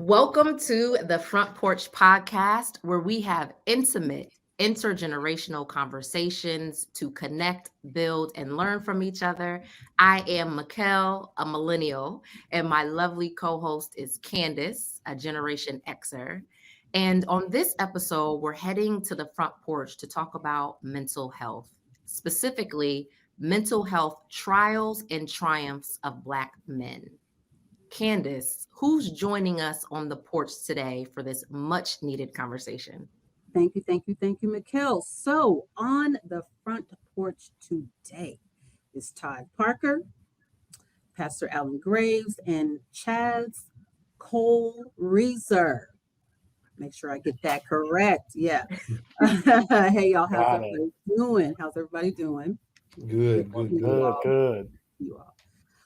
Welcome to the Front Porch Podcast, where we have intimate, intergenerational conversations to connect, build, and learn from each other. I am Mikkel, a millennial, and my lovely co-host is Candace, a Generation Xer. And on this episode, we're heading to the front porch to talk about mental health, specifically mental health trials and triumphs of Black men. Candace, who's joining us on the porch today for this much needed conversation? Thank you, Mikkel. So on the front porch today is Todd Parker, Pastor Alan Graves, and Chazz Kohlrieser. Make sure I get that correct. Yeah. Hey, y'all, how's everybody doing? Good. You all.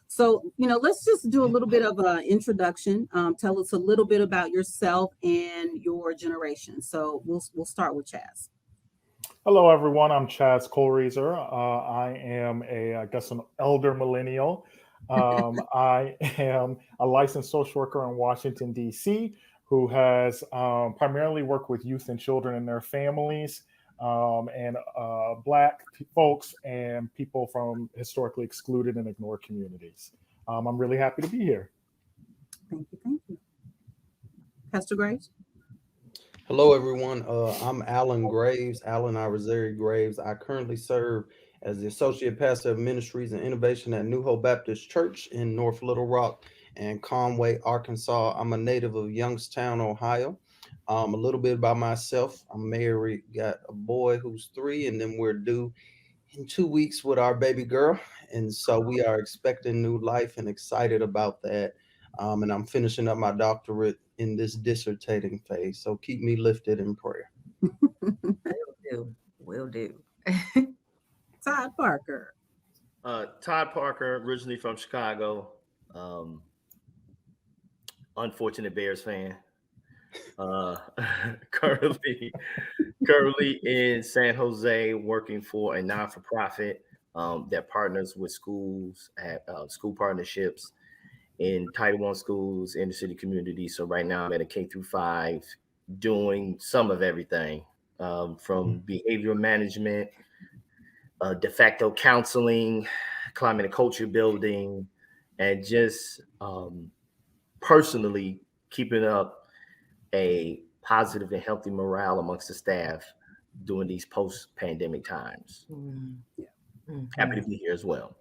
So, let's just do a little bit of an introduction. Tell us a little bit about yourself and your generation. So we'll start with Chazz. Hello, everyone. I'm Chazz Kohlrieser. I am an elder millennial. I am a licensed social worker in Washington, D.C., who has primarily worked with youth and children and their families, and Black folks and people from historically excluded and ignored communities. I'm really happy to be here. Thank you. Pastor Graves? Hello, everyone. I'm Alan Graves, Alan Irizarry Graves. I currently serve as the Associate Pastor of Ministries and Innovation at New Hope Baptist Church in North Little Rock and Conway, Arkansas. I'm a native of Youngstown, Ohio. A little bit about myself. I'm married, got a boy who's 3, and then we're due in 2 weeks with our baby girl. And so we are expecting new life and excited about that. And I'm finishing up my doctorate in this dissertating phase. So keep me lifted in prayer. Will do. Todd Parker. Todd Parker, originally from Chicago. Unfortunate Bears fan. Currently in San Jose, working for a non-for-profit that partners with schools at school partnerships in Title I schools, inner city communities. So right now I'm at a K-5 doing some of everything from behavioral management, de facto counseling, climate and culture building, and just personally keeping up a positive and healthy morale amongst the staff during these post-pandemic times. Happy to be here as well.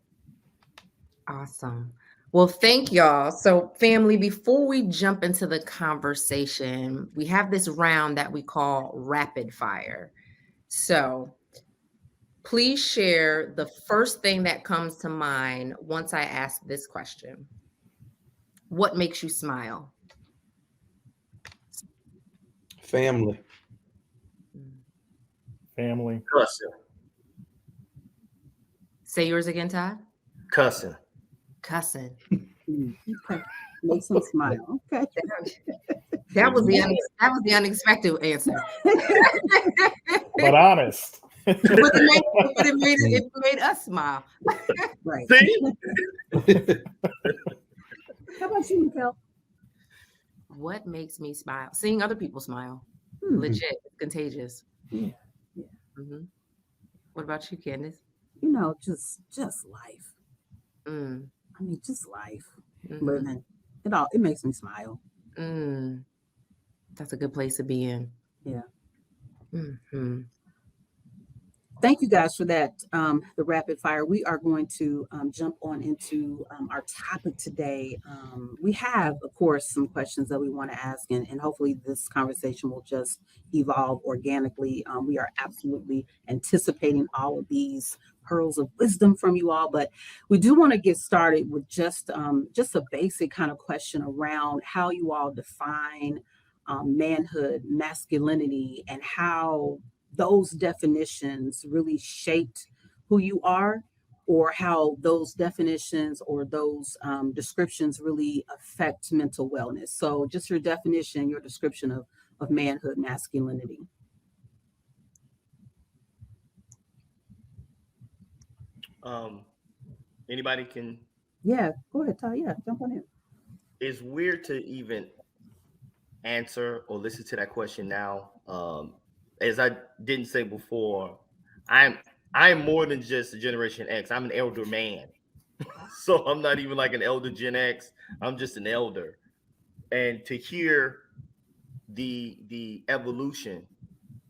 Awesome. Well, thank y'all. So, family, before we jump into the conversation, we have this round that we call rapid fire. So, please share the first thing that comes to mind once I ask this question. What makes you smile? Family. Say yours again, Todd. Cussing. Okay. Makes them smile. Okay. That was the unexpected answer. But honest. But it made us smile. Right. See? How about you, Mikkel? What makes me smile? Seeing other people smile. Legit, contagious. Yeah. Mm-hmm. What about you, Candace? Just life. I mean, just life. Living. It makes me smile. That's a good place to be in. Yeah. Mm-hmm. Thank you guys for that, the rapid fire. We are going to jump on into our topic today. We have, of course, some questions that we want to ask, and hopefully this conversation will just evolve organically. We are absolutely anticipating all of these pearls of wisdom from you all, but we do want to get started with just a basic kind of question around how you all define manhood, masculinity, and how those definitions really shaped who you are, or how those definitions or those descriptions really affect mental wellness. So just your definition, your description of manhood, masculinity. Anybody can? Yeah, go ahead, Ty. Yeah, jump on in. It's weird to even answer or listen to that question now, as I didn't say before, I'm more than just a Generation X. I'm an elder man. So I'm not even like an elder Gen X. I'm just an elder. And to hear the evolution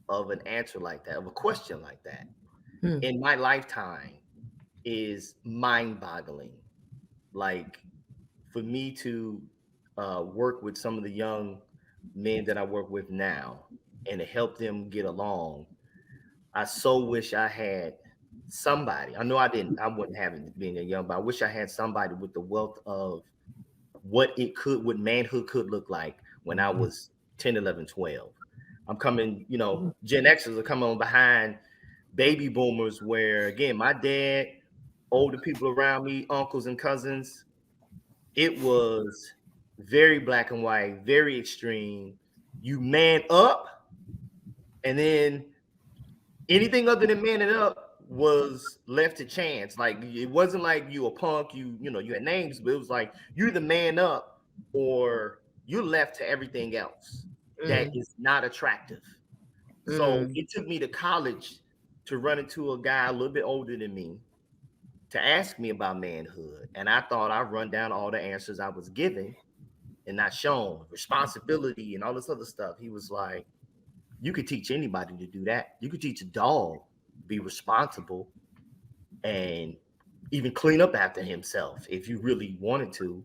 of an answer like that, of a question like that, in my lifetime is mind-boggling. Like for me to work with some of the young men that I work with now and to help them get along, I so wish I had somebody. I know I wouldn't have it being a young, but I wish I had somebody with the wealth of what manhood could look like when I was 10, 11, 12. I'm coming, Gen Xers are coming on behind baby boomers where, again, my dad, older people around me, uncles and cousins, it was very black and white, very extreme. You man up, and then anything other than manning up was left to chance. Like it wasn't like you a punk, you had names, but it was like you're the man up or you're left to everything else that is not attractive. So it took me to college to run into a guy a little bit older than me to ask me about manhood. And I thought I'd run down all the answers I was given and not shown, responsibility and all this other stuff. He was like, you could teach anybody to do that. You could teach a dog be responsible and even clean up after himself if you really wanted to.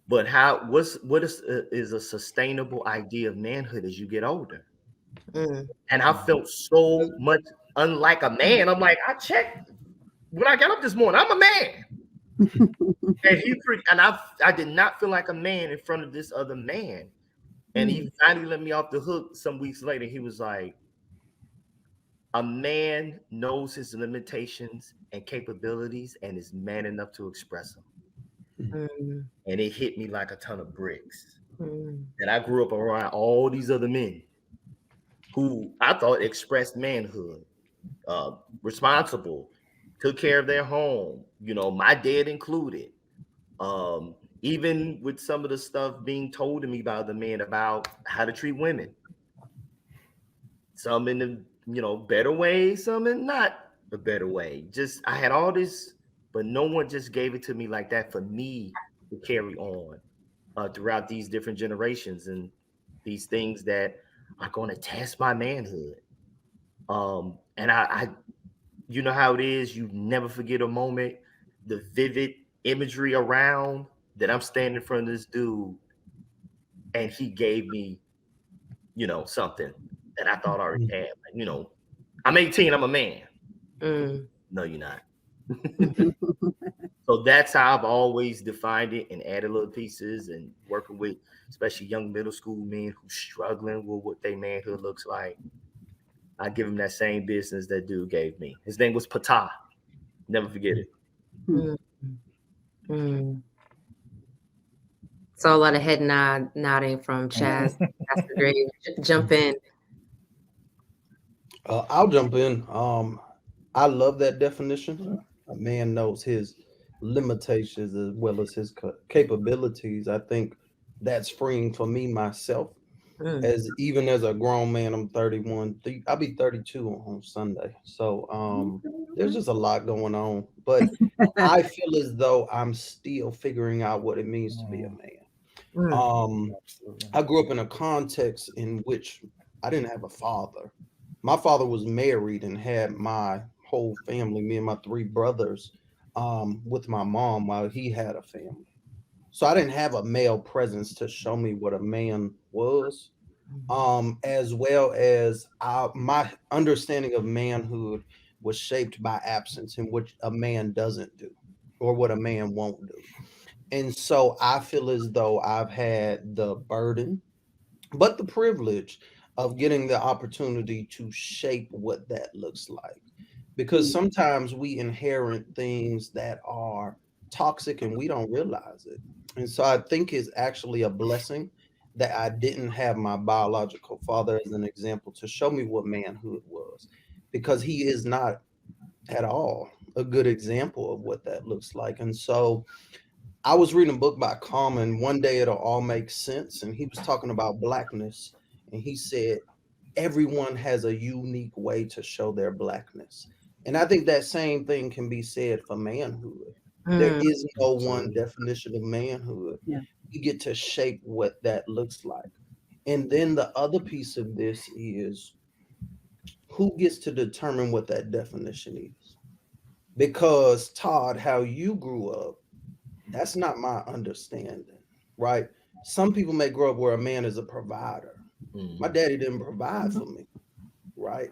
But what is a sustainable idea of manhood as you get older? And I felt so much unlike a man. I'm like, I checked when I got up this morning. I'm a man. And I did not feel like a man in front of this other man. And he finally let me off the hook some weeks later. He was like, a man knows his limitations and capabilities and is man enough to express them. And it hit me like a ton of bricks. And I grew up around all these other men who I thought expressed manhood, responsible, took care of their home, my dad included. Even with some of the stuff being told to me by the men about how to treat women. Some in the, better way, some in not a better way. Just, I had all this, but no one just gave it to me like that for me to carry on throughout these different generations and these things that are going to test my manhood. And I, you know how it is, you never forget a moment, the vivid imagery around that I'm standing in front of this dude and he gave me, something that I thought I already had. Like, I'm 18, I'm a man. No, you're not. So that's how I've always defined it and added little pieces and working with especially young middle school men who's struggling with what their manhood looks like. I give him that same business that dude gave me. His name was Patah. Never forget it. So a lot of head nodding from Chazz. Pastor Graves, jump in. I'll jump in. I love that definition. A man knows his limitations as well as his capabilities. I think that's freeing for me myself. As even as a grown man, I'm 31. I'll be 32 on Sunday. So there's just a lot going on. But I feel as though I'm still figuring out what it means to be a man. I grew up in a context in which I didn't have a father. My father was married and had my whole family, me and my three brothers, with my mom while he had a family. So I didn't have a male presence to show me what a man was, as well as my understanding of manhood was shaped by absence in which a man doesn't do or what a man won't do. And so I feel as though I've had the burden, but the privilege of getting the opportunity to shape what that looks like. Because sometimes we inherit things that are toxic and we don't realize it. And so I think it's actually a blessing that I didn't have my biological father as an example to show me what manhood was, because he is not at all a good example of what that looks like. And so I was reading a book by Common, One Day It'll All Make Sense, and he was talking about blackness, and he said everyone has a unique way to show their blackness. And I think that same thing can be said for manhood. There is no one definition of manhood. Yeah. You get to shape what that looks like. And then the other piece of this is who gets to determine what that definition is. Because Todd, how you grew up, that's not my understanding, right? Some people may grow up where a man is a provider. My daddy didn't provide for me, right?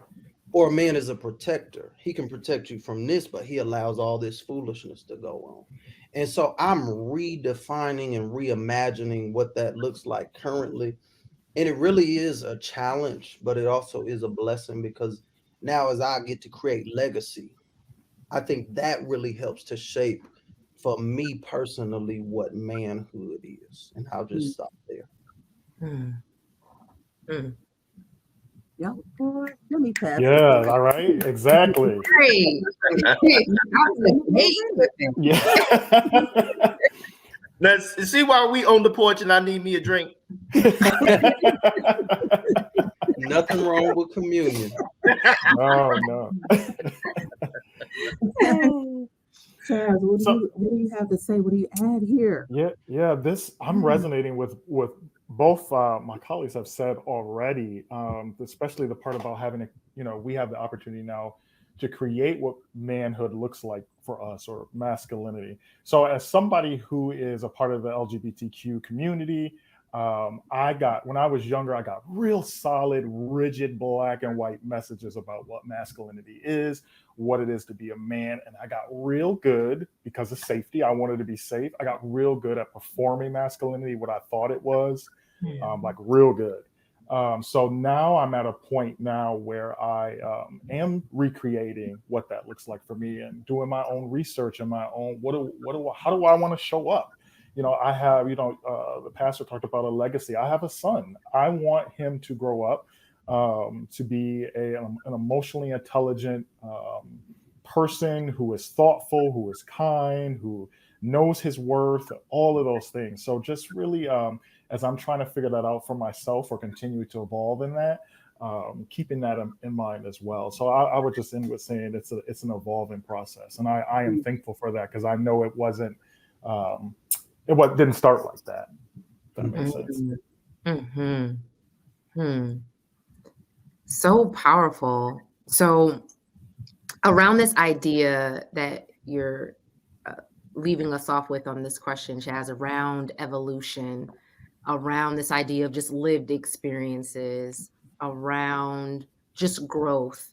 Or a man is a protector. He can protect you from this, but he allows all this foolishness to go on. And so I'm redefining and reimagining what that looks like currently. And it really is a challenge, but it also is a blessing because now as I get to create legacy, I think that really helps to shape for me personally what manhood is. And I'll just stop there. Yeah, boy, let me pass. Yeah, all right, exactly. Great. Yeah. Now, see why we on the porch and I need me a drink? Nothing wrong with communion. No. Chazz, what do you have to say? What do you add here? Yeah. I'm resonating with both my colleagues have said already, especially the part about having we have the opportunity now to create what manhood looks like for us, or masculinity. So as somebody who is a part of the LGBTQ community, when I was younger, I got real solid, rigid, black and white messages about what masculinity is, what it is to be a man. And I got real good because of safety. I wanted to be safe. I got real good at performing masculinity, what I thought it was, like real good. So now I'm at a point now where I am recreating what that looks like for me and doing my own research and my own, how do I want to show up? I have, the pastor talked about a legacy. I have a son. I want him to grow up to be an emotionally intelligent person who is thoughtful, who is kind, who knows his worth, all of those things. So just really, as I'm trying to figure that out for myself or continue to evolve in that, keeping that in mind as well. So I would just end with saying it's an evolving process. And I am thankful for that because I know it wasn't, it didn't start like that. If that makes sense. So powerful. So around this idea that you're leaving us off with on this question, Chazz, around evolution, around this idea of just lived experiences, around just growth,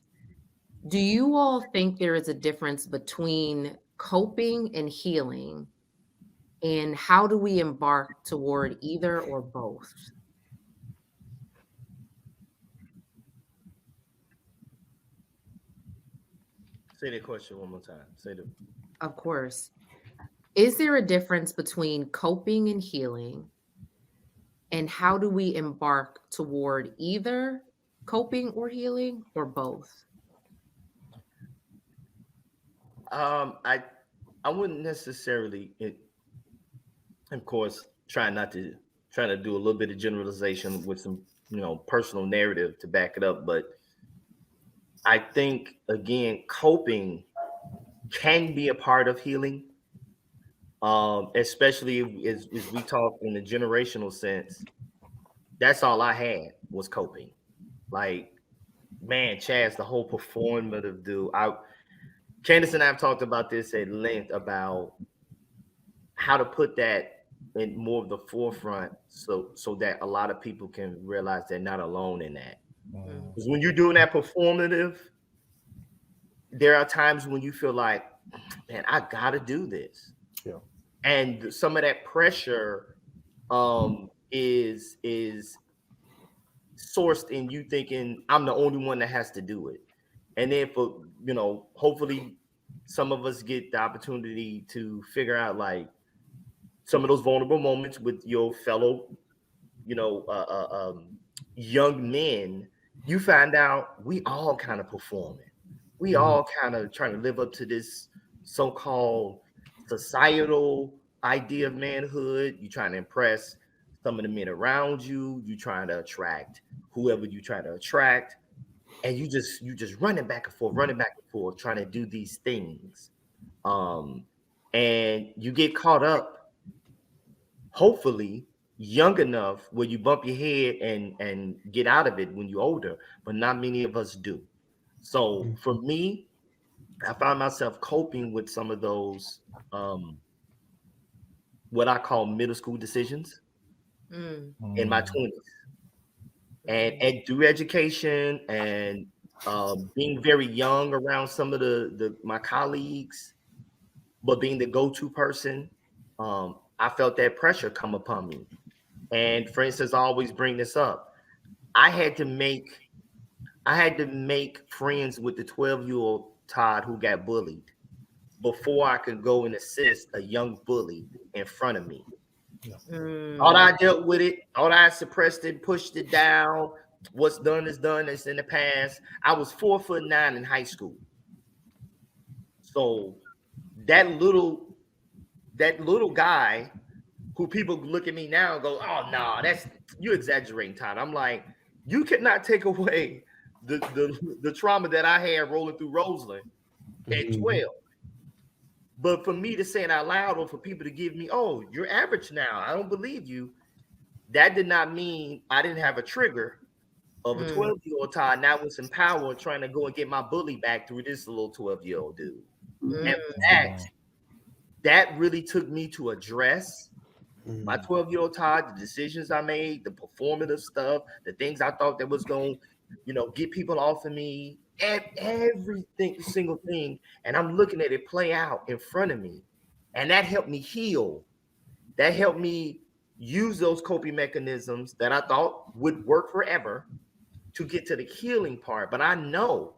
do you all think there is a difference between coping and healing? And how do we embark toward either or both? Say that question one more time. Of course. Is there a difference between coping and healing? And how do we embark toward either coping or healing, or both? I wouldn't necessarily, of course, try to do a little bit of generalization with some, personal narrative to back it up. But I think, again, coping can be a part of healing, especially as we talk in the generational sense. That's all I had was coping. Like, man, Chazz, the whole performative dude. Candace and I have talked about this at length about how to put that in more of the forefront so that a lot of people can realize they're not alone in that. Because when you're doing that performative, there are times when you feel like, man, I gotta do this. Yeah. And some of that pressure is sourced in you thinking I'm the only one that has to do it. And then for, hopefully some of us get the opportunity to figure out like some of those vulnerable moments with your fellow, young men, you find out we all kind of performing. We all kind of trying to live up to this so-called societal idea of manhood. You're trying to impress some of the men around you. You're trying to attract whoever you try to attract, and you just running back and forth, trying to do these things. And you get caught up, hopefully young enough where you bump your head and get out of it when you're older, but not many of us do. So for me, I found myself coping with some of those what I call middle school decisions in my 20s. And through education and being very young around some of the my colleagues, but being the go-to person, I felt that pressure come upon me. And for instance, I always bring this up. I had to make friends with the 12-year-old Todd who got bullied before I could go and assist a young bully in front of me. All I dealt with it, all I suppressed it, pushed it down. What's done is done. It's in the past. I was 4'9" in high school. So that little guy who people look at me now and go, oh no, that's you exaggerating, Todd. I'm like, you cannot take away the trauma that I had rolling through Roseland at 12. But for me to say it out loud, or for people to give me, oh, you're average now, I don't believe you, that did not mean I didn't have a trigger of a 12-year-old Todd now with some power trying to go and get my bully back through this little 12-year-old dude. And that really took me to address my 12-year-old Todd, the decisions I made, the performative stuff, the things I thought that was going to, get people off of me, and everything, single thing. And I'm looking at it play out in front of me. And that helped me heal. That helped me use those coping mechanisms that I thought would work forever to get to the healing part. But I know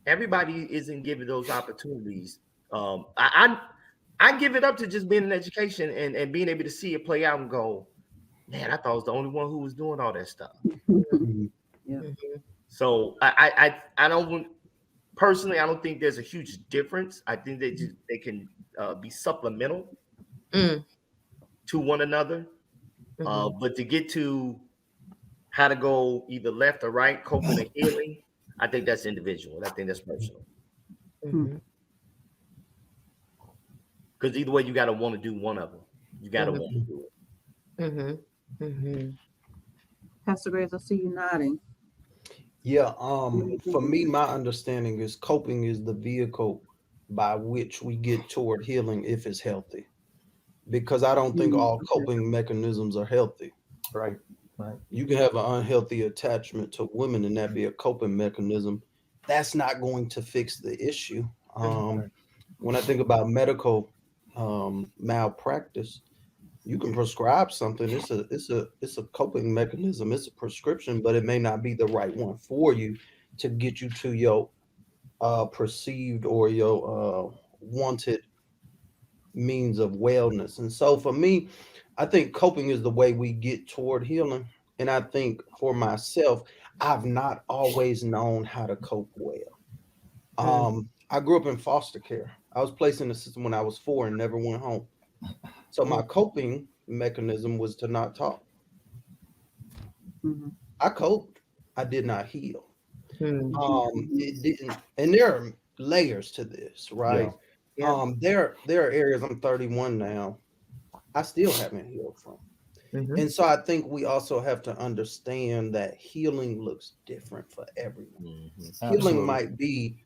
everybody isn't given those opportunities. I give it up to just being in education and being able to see it play out and go, man, I thought I was the only one who was doing all that stuff. So I don't personally, I don't think there's a huge difference. I think they can be supplemental to one another. But to get to how to go either left or right, coping and healing, I think that's individual. I think that's personal. Because either way, you got to want to do one of them. You got to want to do it. Pastor Graves, I see you nodding. Yeah. For me, my understanding is coping is the vehicle by which we get toward healing if it's healthy. Because I don't think all coping mechanisms are healthy. Right. You can have an unhealthy attachment to women and that be a coping mechanism. That's not going to fix the issue. When I think about medical malpractice, you can prescribe something. It's a coping mechanism. It's a prescription, but it may not be the right one for you to get you to your perceived or your wanted means of wellness. And so for me, I think coping is the way we get toward healing. And I think for myself, I've not always known how to cope well. I grew up in foster care. I was placed in the system when I was 4 and never went home. So my coping mechanism was to not talk. I coped. I did not heal. It didn't, and there are layers to this, right? There are areas, I'm 31 now, I still haven't healed from. And so I think we also have to understand that healing looks different for everyone. Healing might be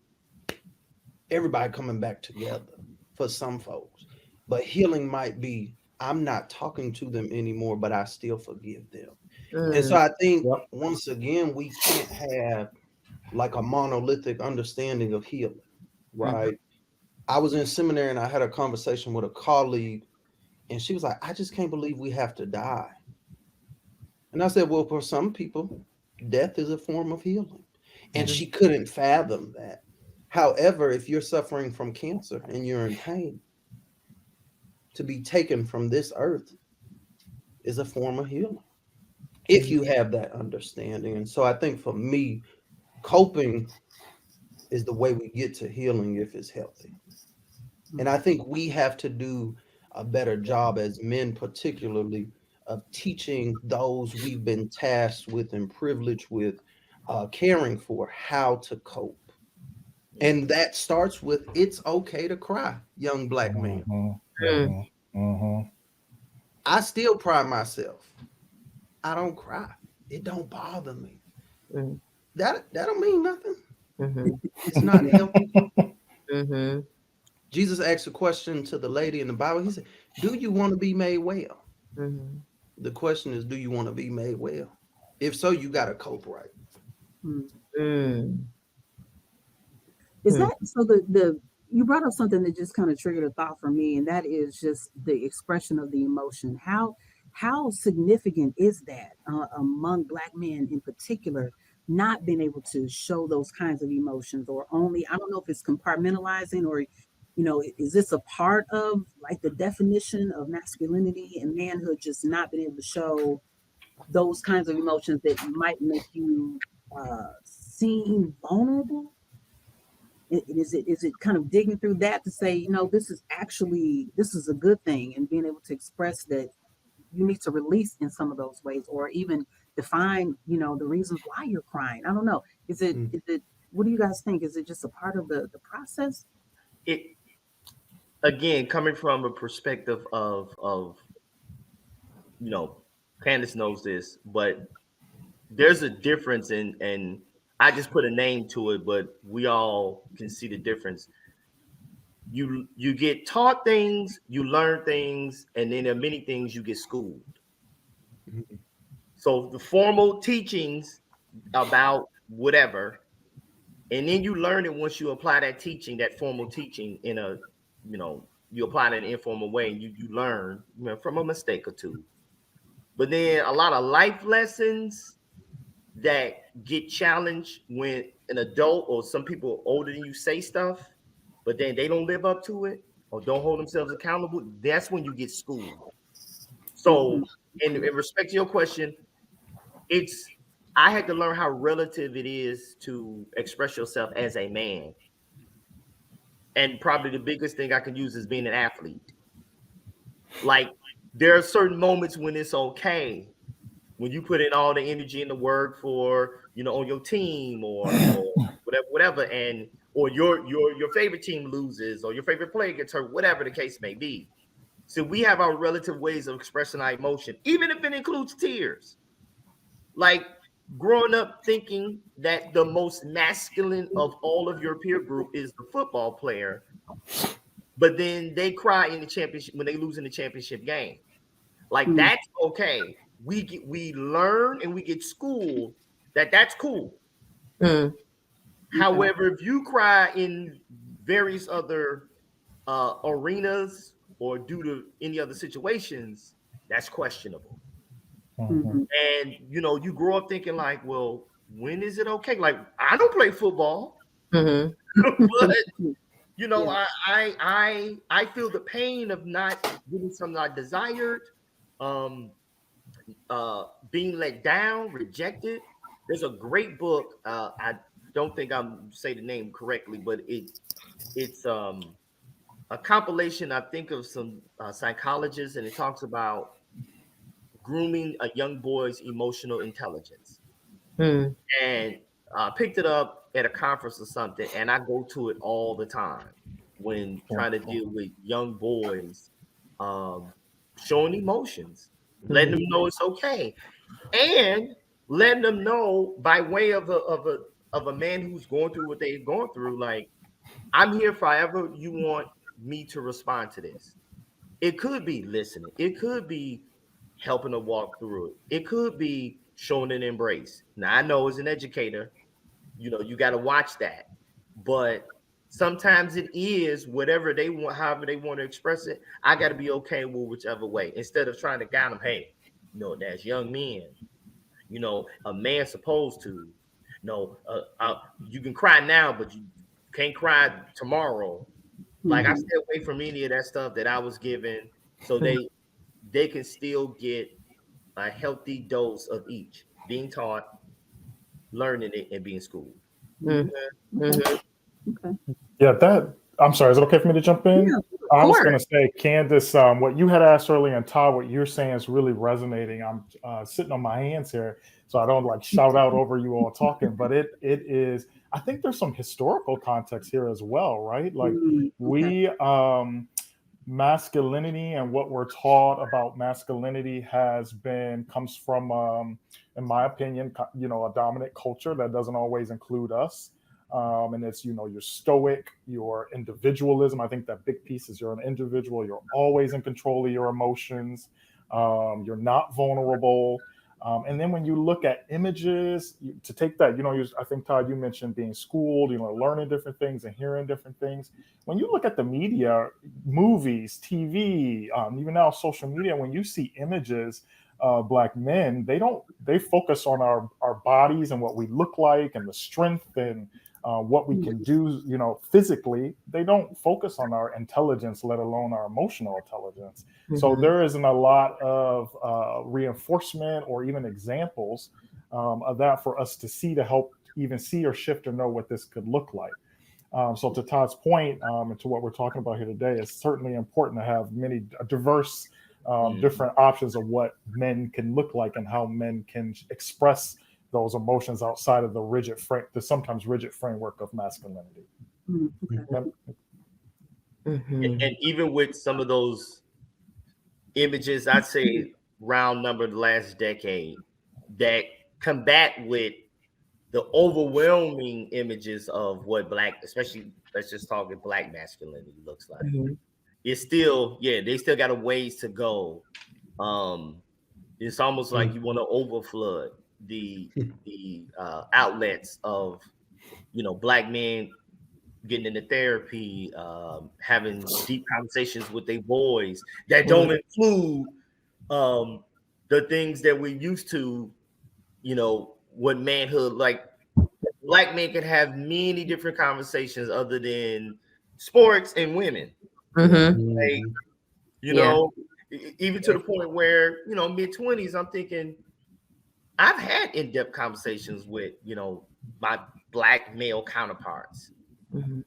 everybody coming back together for some folks, but healing might be I'm not talking to them anymore, but I still forgive them. And so I think once again, we can't have like a monolithic understanding of healing, right? I was in seminary and I had a conversation with a colleague and she was like, I just can't believe we have to die. And I said, well, for some people, death is a form of healing. And she couldn't fathom that. However, if you're suffering from cancer and you're in pain, to be taken from this earth is a form of healing, if you have that understanding. And so I think for me, coping is the way we get to healing if it's healthy. And I think we have to do a better job as men, particularly of teaching those we've been tasked with and privileged with caring for how to cope. And that starts with it's okay to cry, young black man. I still pride myself. I don't cry. It don't bother me. That don't mean nothing. It's not healthy. Jesus asked a question to the lady in the Bible. He said, "Do you want to be made well?" The question is, do you want to be made well? If so, you got to cope right. Is that so? The you brought up something that just kind of triggered a thought for me, and that is just the expression of the emotion. How significant is that among Black men in particular, not being able to show those kinds of emotions, or only, I don't know if it's compartmentalizing, or is this a part of like the definition of masculinity and manhood, just not being able to show those kinds of emotions that might make you seem vulnerable? Is it kind of digging through that to say, this is a good thing, and being able to express that you need to release in some of those ways, or even define, the reasons why you're crying? I don't know. Is it, what do you guys think? Is it just a part of the process? It, again, coming from a perspective of Candace knows this, but there's a difference and I just put a name to it, but we all can see the difference. You get taught things, you learn things, and then there are many things you get schooled. So the formal teachings about whatever, and then you learn it once you apply that teaching, that formal teaching in a, you apply it in an informal way, and you learn from a mistake or two. But then a lot of life lessons that get challenged when an adult or some people older than you say stuff, but then they don't live up to it or don't hold themselves accountable. That's when you get schooled. So in respect to your question, I had to learn how relative it is to express yourself as a man. And probably the biggest thing I can use is being an athlete. Like, there are certain moments when it's okay, when you put in all the energy and the work for, on your team or whatever, and or your favorite team loses or your favorite player gets hurt, whatever the case may be. So we have our relative ways of expressing our emotion, even if it includes tears. Like growing up thinking that the most masculine of all of your peer group is the football player, but then they cry in the championship when they lose in the championship game. Like that's okay. We learn and we get schooled that's cool. However, if you cry in various other arenas or due to any other situations, that's questionable. And you grow up thinking like, well, when is it okay? Like, I don't play football, but I feel the pain of not getting something I desired, being let down, rejected. There's a great book. I don't think I'm say the name correctly, but it's a compilation, I think, of some psychologists, and it talks about grooming a young boy's emotional intelligence. And I picked it up at a conference or something, and I go to it all the time when trying to deal with young boys showing emotions, letting them know it's okay, and letting them know by way of a man who's going through what they've gone through, like, I'm here for however you want me to respond to this. It could be listening. It could be helping to walk through it. It could be showing an embrace. Now, I know as an educator, you got to watch that. But sometimes it is whatever they want, however they want to express it. I got to be okay with whichever way, instead of trying to guide them. Hey, that's young men. A man's supposed to. You can cry now, but you can't cry tomorrow. Like, I stay away from any of that stuff that I was given, so they can still get a healthy dose of each, being taught, learning it, and being schooled. Yeah, I'm sorry. Is it okay for me to jump in? I was course. going to say, Candace, what you had asked earlier, and Todd, what you're saying is really resonating. I'm sitting on my hands here, so I don't like shout out over you all talking, but it is. I think there's some historical context here as well, right? Like we masculinity and what we're taught about masculinity comes from, in my opinion, a dominant culture that doesn't always include us. And it's, you're stoic, your individualism. I think that big piece is you're an individual. You're always in control of your emotions. You're not vulnerable. And then when you look at images, to take that, I think, Todd, you mentioned being schooled, learning different things and hearing different things. When you look at the media, movies, TV, even now social media, when you see images of Black men, they focus on our bodies and what we look like and the strength and what we can do, physically. They don't focus on our intelligence, let alone our emotional intelligence. So there isn't a lot of reinforcement or even examples of that for us to see, to help even see or shift or know what this could look like. So to Todd's point, and to what we're talking about here today, it's certainly important to have many diverse, different options of what men can look like and how men can express those emotions outside of the sometimes rigid framework of masculinity. And even with some of those images, I'd say round number the last decade, that combat with the overwhelming images of what Black, especially let's just talk about Black masculinity looks like. It's still, they still got a ways to go. It's almost like you want to overflood the outlets of Black men getting into therapy, having deep conversations with their boys that don't include the things that we're used to, what manhood, like Black men can have many different conversations other than sports and women. Like, even to the point where, mid-20s, I'm thinking, I've had in-depth conversations with, my Black male counterparts.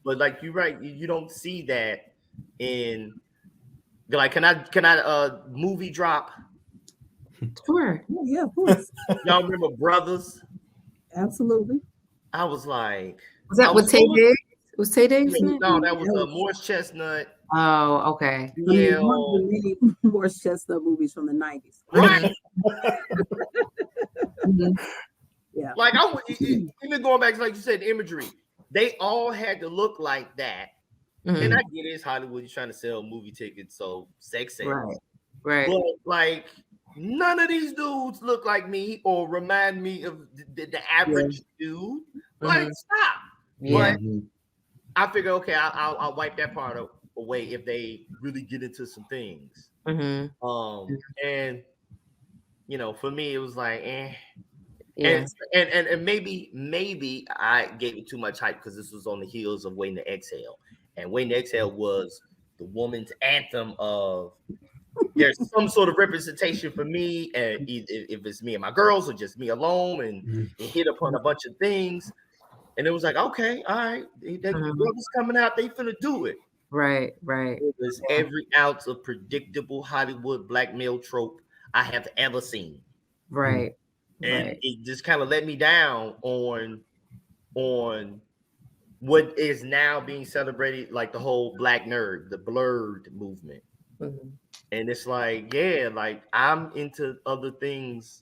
But like you're right, you don't see that in, like, can I movie drop? Sure. Yeah, of course. Y'all remember Brothers? Absolutely. I was like, was that with Tay Diggs? Was Tay Diggs? No, that was Morris Chestnut. Oh, okay. One of the many Morris Chestnut movies from the 90s. Right. Yeah. Like, even going back to, like you said, imagery, they all had to look like that. And I get it, it's Hollywood, you're trying to sell movie tickets, so sex sales. Right. But like, none of these dudes look like me or remind me of the average dude. Like, stop. But I figure, okay, I'll wipe that part away if they really get into some things. And for me, it was like, and maybe I gave it too much hype because this was on the heels of Waiting to Exhale, and Waiting to Exhale was the woman's anthem of there's some sort of representation for me, and if it's me and my girls or just me alone, and it hit upon a bunch of things, and it was like, okay, all right, the brothers coming out, they finna do it. Right. It was every ounce of predictable Hollywood Black male trope I have ever seen. Right. And it just kind of let me down on what is now being celebrated, like the whole Black nerd, the blurred movement. And it's like, like I'm into other things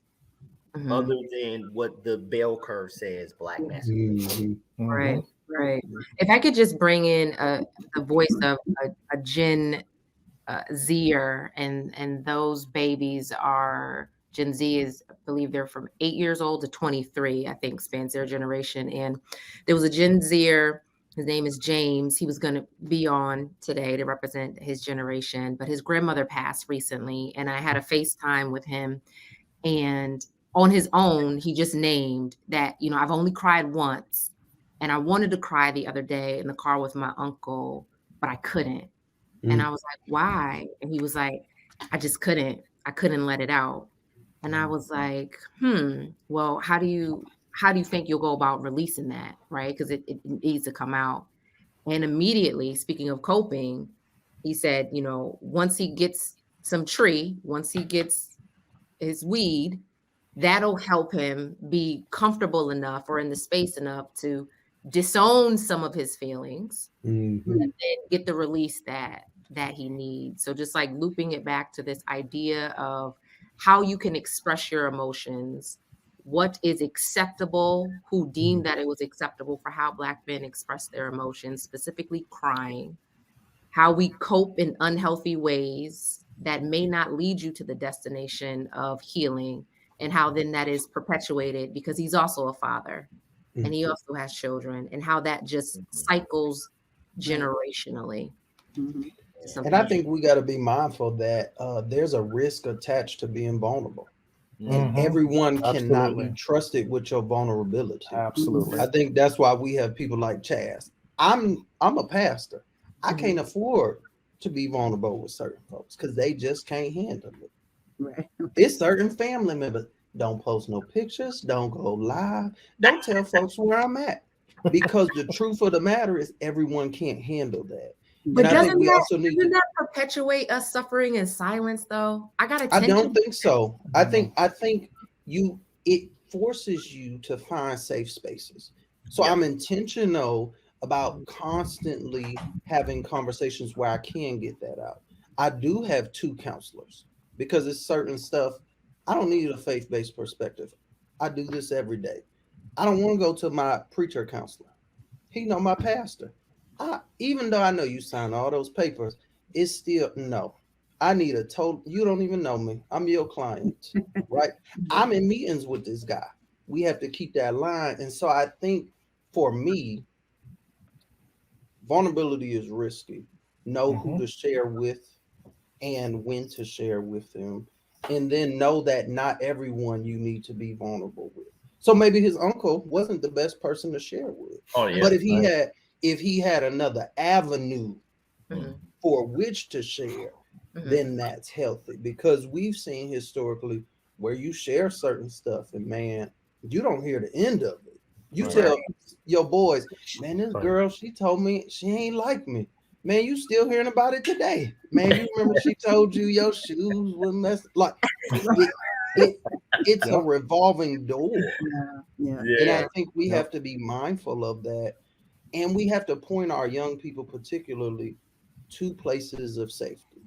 other than what the bell curve says Black masculinity. Right. If I could just bring in the voice of a Gen Zer, and those babies are, Gen Z is, I believe they're from 8 years old to 23, I think spans their generation. And there was a Gen Zer, his name is James. He was going to be on today to represent his generation, but his grandmother passed recently. And I had a FaceTime with him, and on his own, he just named that, I've only cried once, and I wanted to cry the other day in the car with my uncle, but I couldn't. And I was like, why? And he was like, I just couldn't. I couldn't let it out. And I was like, well, how do you think you'll go about releasing that, right? Because it needs to come out. And immediately, speaking of coping, He said, once he gets once he gets his weed, that'll help him be comfortable enough or in the space enough to disown some of his feelings and then get the release that he needs. So just like looping it back to this idea of how you can express your emotions, what is acceptable, who deemed that it was acceptable for how Black men express their emotions, specifically crying, how we cope in unhealthy ways that may not lead you to the destination of healing, and how then that is perpetuated because he's also a father and he also has children, and how that just cycles generationally. And I think we got to be mindful that there's a risk attached to being vulnerable. And everyone cannot be trusted with your vulnerability. Absolutely. I think that's why we have people like Chazz. I'm a pastor. I can't afford to be vulnerable with certain folks because they just can't handle it. Right. It's certain family members. Don't post no pictures. Don't go live. Don't tell folks where I'm at. Because the truth of the matter is everyone can't handle that. But doesn't that perpetuate us suffering in silence though? I don't think so. I think it forces you to find safe spaces. So I'm intentional about constantly having conversations where I can get that out. I do have 2 counselors because it's certain stuff. I don't need a faith-based perspective. I do this every day. I don't want to go to my preacher counselor. He know my pastor. Even though I know you signed all those papers, it's still no. I need a total. You don't even know me. I'm your client, right? I'm in meetings with this guy. We have to keep that line. And so I think for me, vulnerability is risky. Know who to share with and when to share with them. And then know that not everyone you need to be vulnerable with. So maybe his uncle wasn't the best person to share with. Oh, yeah. But if he had another avenue for which to share, then that's healthy. Because we've seen historically where you share certain stuff and man, you don't hear the end of it. You tell your boys, man, this girl, she told me she ain't like me. Man, you still hearing about it today. Man, you remember she told you your shoes were messed like it's a revolving door. And I think we have to be mindful of that. And we have to point our young people particularly to places of safety.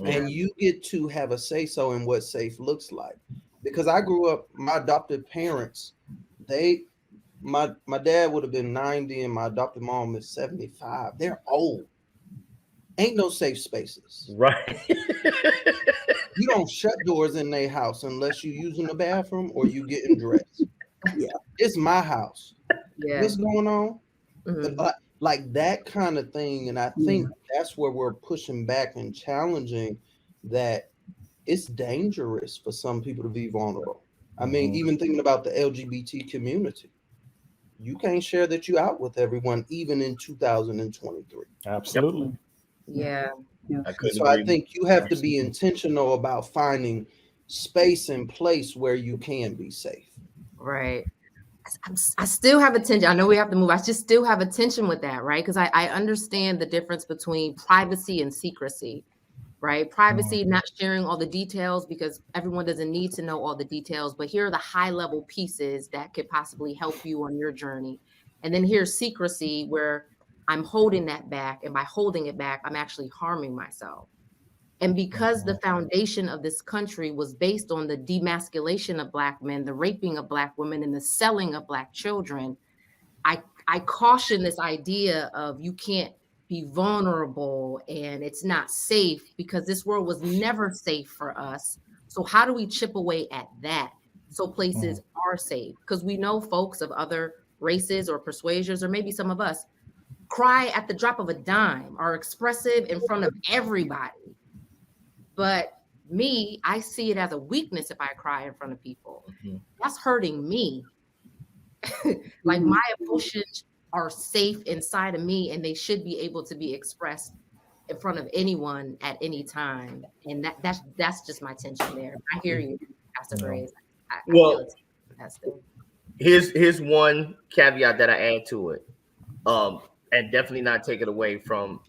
And you get to have a say-so in what safe looks like. Because I grew up, my adopted parents, my dad would have been 90 and my adopted mom is 75. They're old. Ain't no safe spaces. Right. You don't shut doors in their house unless you using the bathroom or you getting dressed. It's my house. What's going on? Like that kind of thing. And I think that's where we're pushing back and challenging that it's dangerous for some people to be vulnerable. I mean, even thinking about the LGBT community, you can't share that you out with everyone, even in 2023. Absolutely. Yeah. So I think you have to be intentional about finding space and place where you can be safe. Right. I still have attention. I know we have to move. I just still have attention with that, right? Because I understand the difference between privacy and secrecy, right? Privacy, not sharing all the details because everyone doesn't need to know all the details, but here are the high level pieces that could possibly help you on your journey. And then here's secrecy where I'm holding that back. And by holding it back, I'm actually harming myself. And because the foundation of this country was based on the demasculation of Black men, the raping of Black women, and the selling of Black children, I caution this idea of you can't be vulnerable and it's not safe because this world was never safe for us. So how do we chip away at that so places are safe? Because we know folks of other races or persuasions, or maybe some of us, cry at the drop of a dime, are expressive in front of everybody. But me, I see it as a weakness if I cry in front of people. That's hurting me. Like my emotions are safe inside of me and they should be able to be expressed in front of anyone at any time. And that's just my tension there. I hear you, Pastor Graves. Well, here's one caveat that I add to it. And definitely not take it away from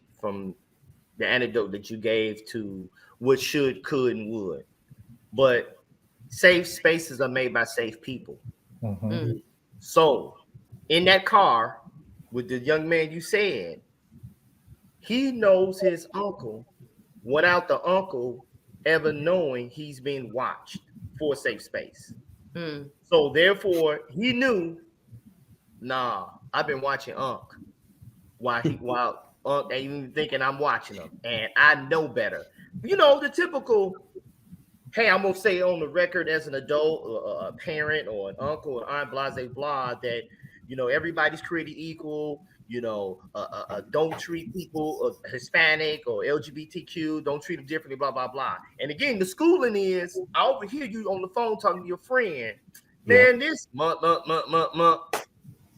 the anecdote that you gave to what should, could, and would. But safe spaces are made by safe people. Mm-hmm. So in that car with the young man you said, he knows his uncle without the uncle ever knowing he's being watched for a safe space. So therefore, he knew, nah, I've been watching Unc while Unc ain't even thinking I'm watching him, and I know better. You know, the typical, hey, I'm gonna say on the record as an adult, a parent or an uncle or aunt, blah, blah, blah, that everybody's created equal. Don't treat people Hispanic or LGBTQ, don't treat them differently, blah, blah, blah. And again, the schooling is, I overhear you on the phone talking to your friend, man, this month.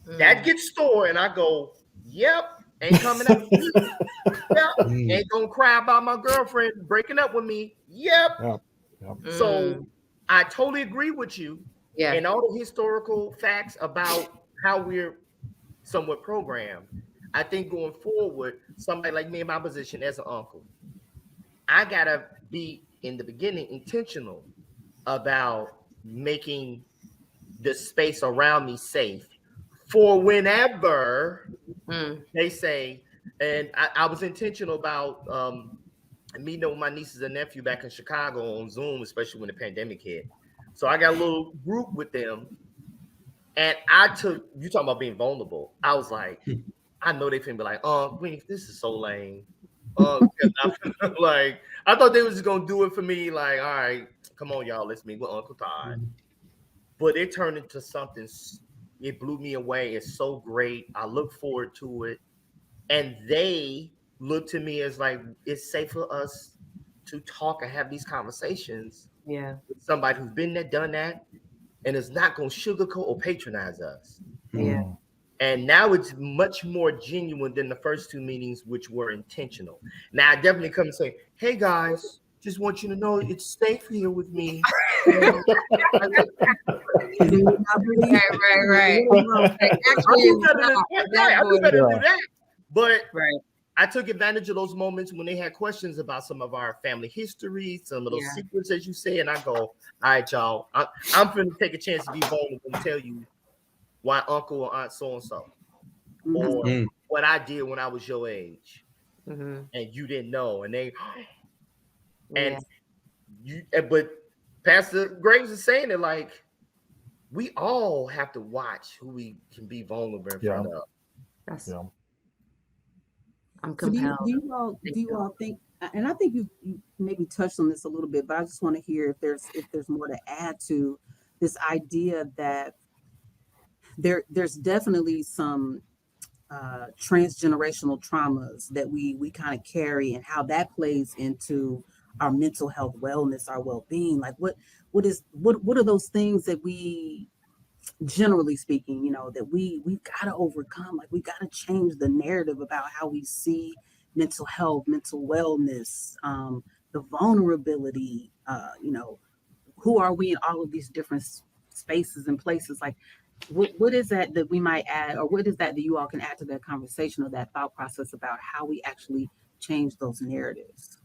That gets stored, and I go, yep, ain't coming out. Yep, ain't gonna cry about my girlfriend breaking up with me. Yep. So I totally agree with you. Yeah. And all the historical facts about how we're somewhat programmed. I think going forward, somebody like me in my position as an uncle, I gotta be in the beginning intentional about making the space around me safe for whenever they say, and I was intentional about meeting up with my nieces and nephew back in Chicago on Zoom, especially when the pandemic hit. So I got a little group with them, and you talking about being vulnerable. I was like, I know they finna be like, oh, this is so lame. Like, I thought they was just gonna do it for me. Like, all right, come on, y'all, let's meet with Uncle Todd. But it turned into something. It blew me away. It's so great. I look forward to it. And they look to me as like, it's safe for us to talk and have these conversations with somebody who's been there, done that, and is not going to sugarcoat or patronize us. Yeah. And now it's much more genuine than the first two meetings, which were intentional. Now I definitely come and say, hey guys, just want you to know it's safe here with me. Right. I do better than that. But right. I took advantage of those moments when they had questions about some of our family history, some of those secrets, as you say, and I go, all right, y'all, I'm going to take a chance to be vulnerable and tell you why uncle or aunt so-and-so, or what I did when I was your age, and you didn't know, and but Pastor Graves is saying it like, we all have to watch who we can be vulnerable in front of. I'm compelled. So do you all think, and I think you maybe touched on this a little bit, but I just want to hear if there's more to add to this idea that there's definitely some transgenerational traumas that we kind of carry, and how that plays into our mental health wellness, our well-being. Like what are those things that we, generally speaking, that we've got to overcome? Like, we got to change the narrative about how we see mental health, mental wellness, the vulnerability, who are we in all of these different spaces and places? Like, what is that we might add, or what is that you all can add to that conversation or that thought process about how we actually change those narratives?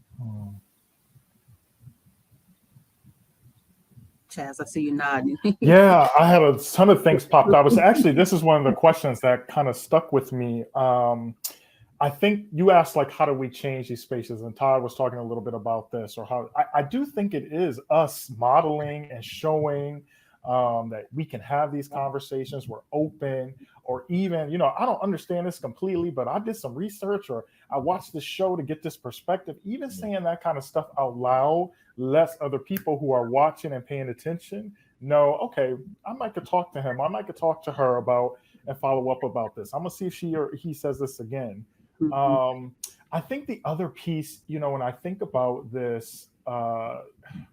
Chazz, I see you nodding. Yeah, I had a ton of things popped up. This is one of the questions that kind of stuck with me. I think you asked, like, how do we change these spaces? And Todd was talking a little bit about this, or how I do think it is us modeling and showing that we can have these conversations. We're open, or even, I don't understand this completely, but I did some research, or I watched this show to get this perspective. Even saying that kind of stuff out loud lets other people who are watching and paying attention know, okay, I might could talk to him. I might could talk to her about and follow up about this. I'm gonna see if she or he says this again. I think the other piece, when I think about this, the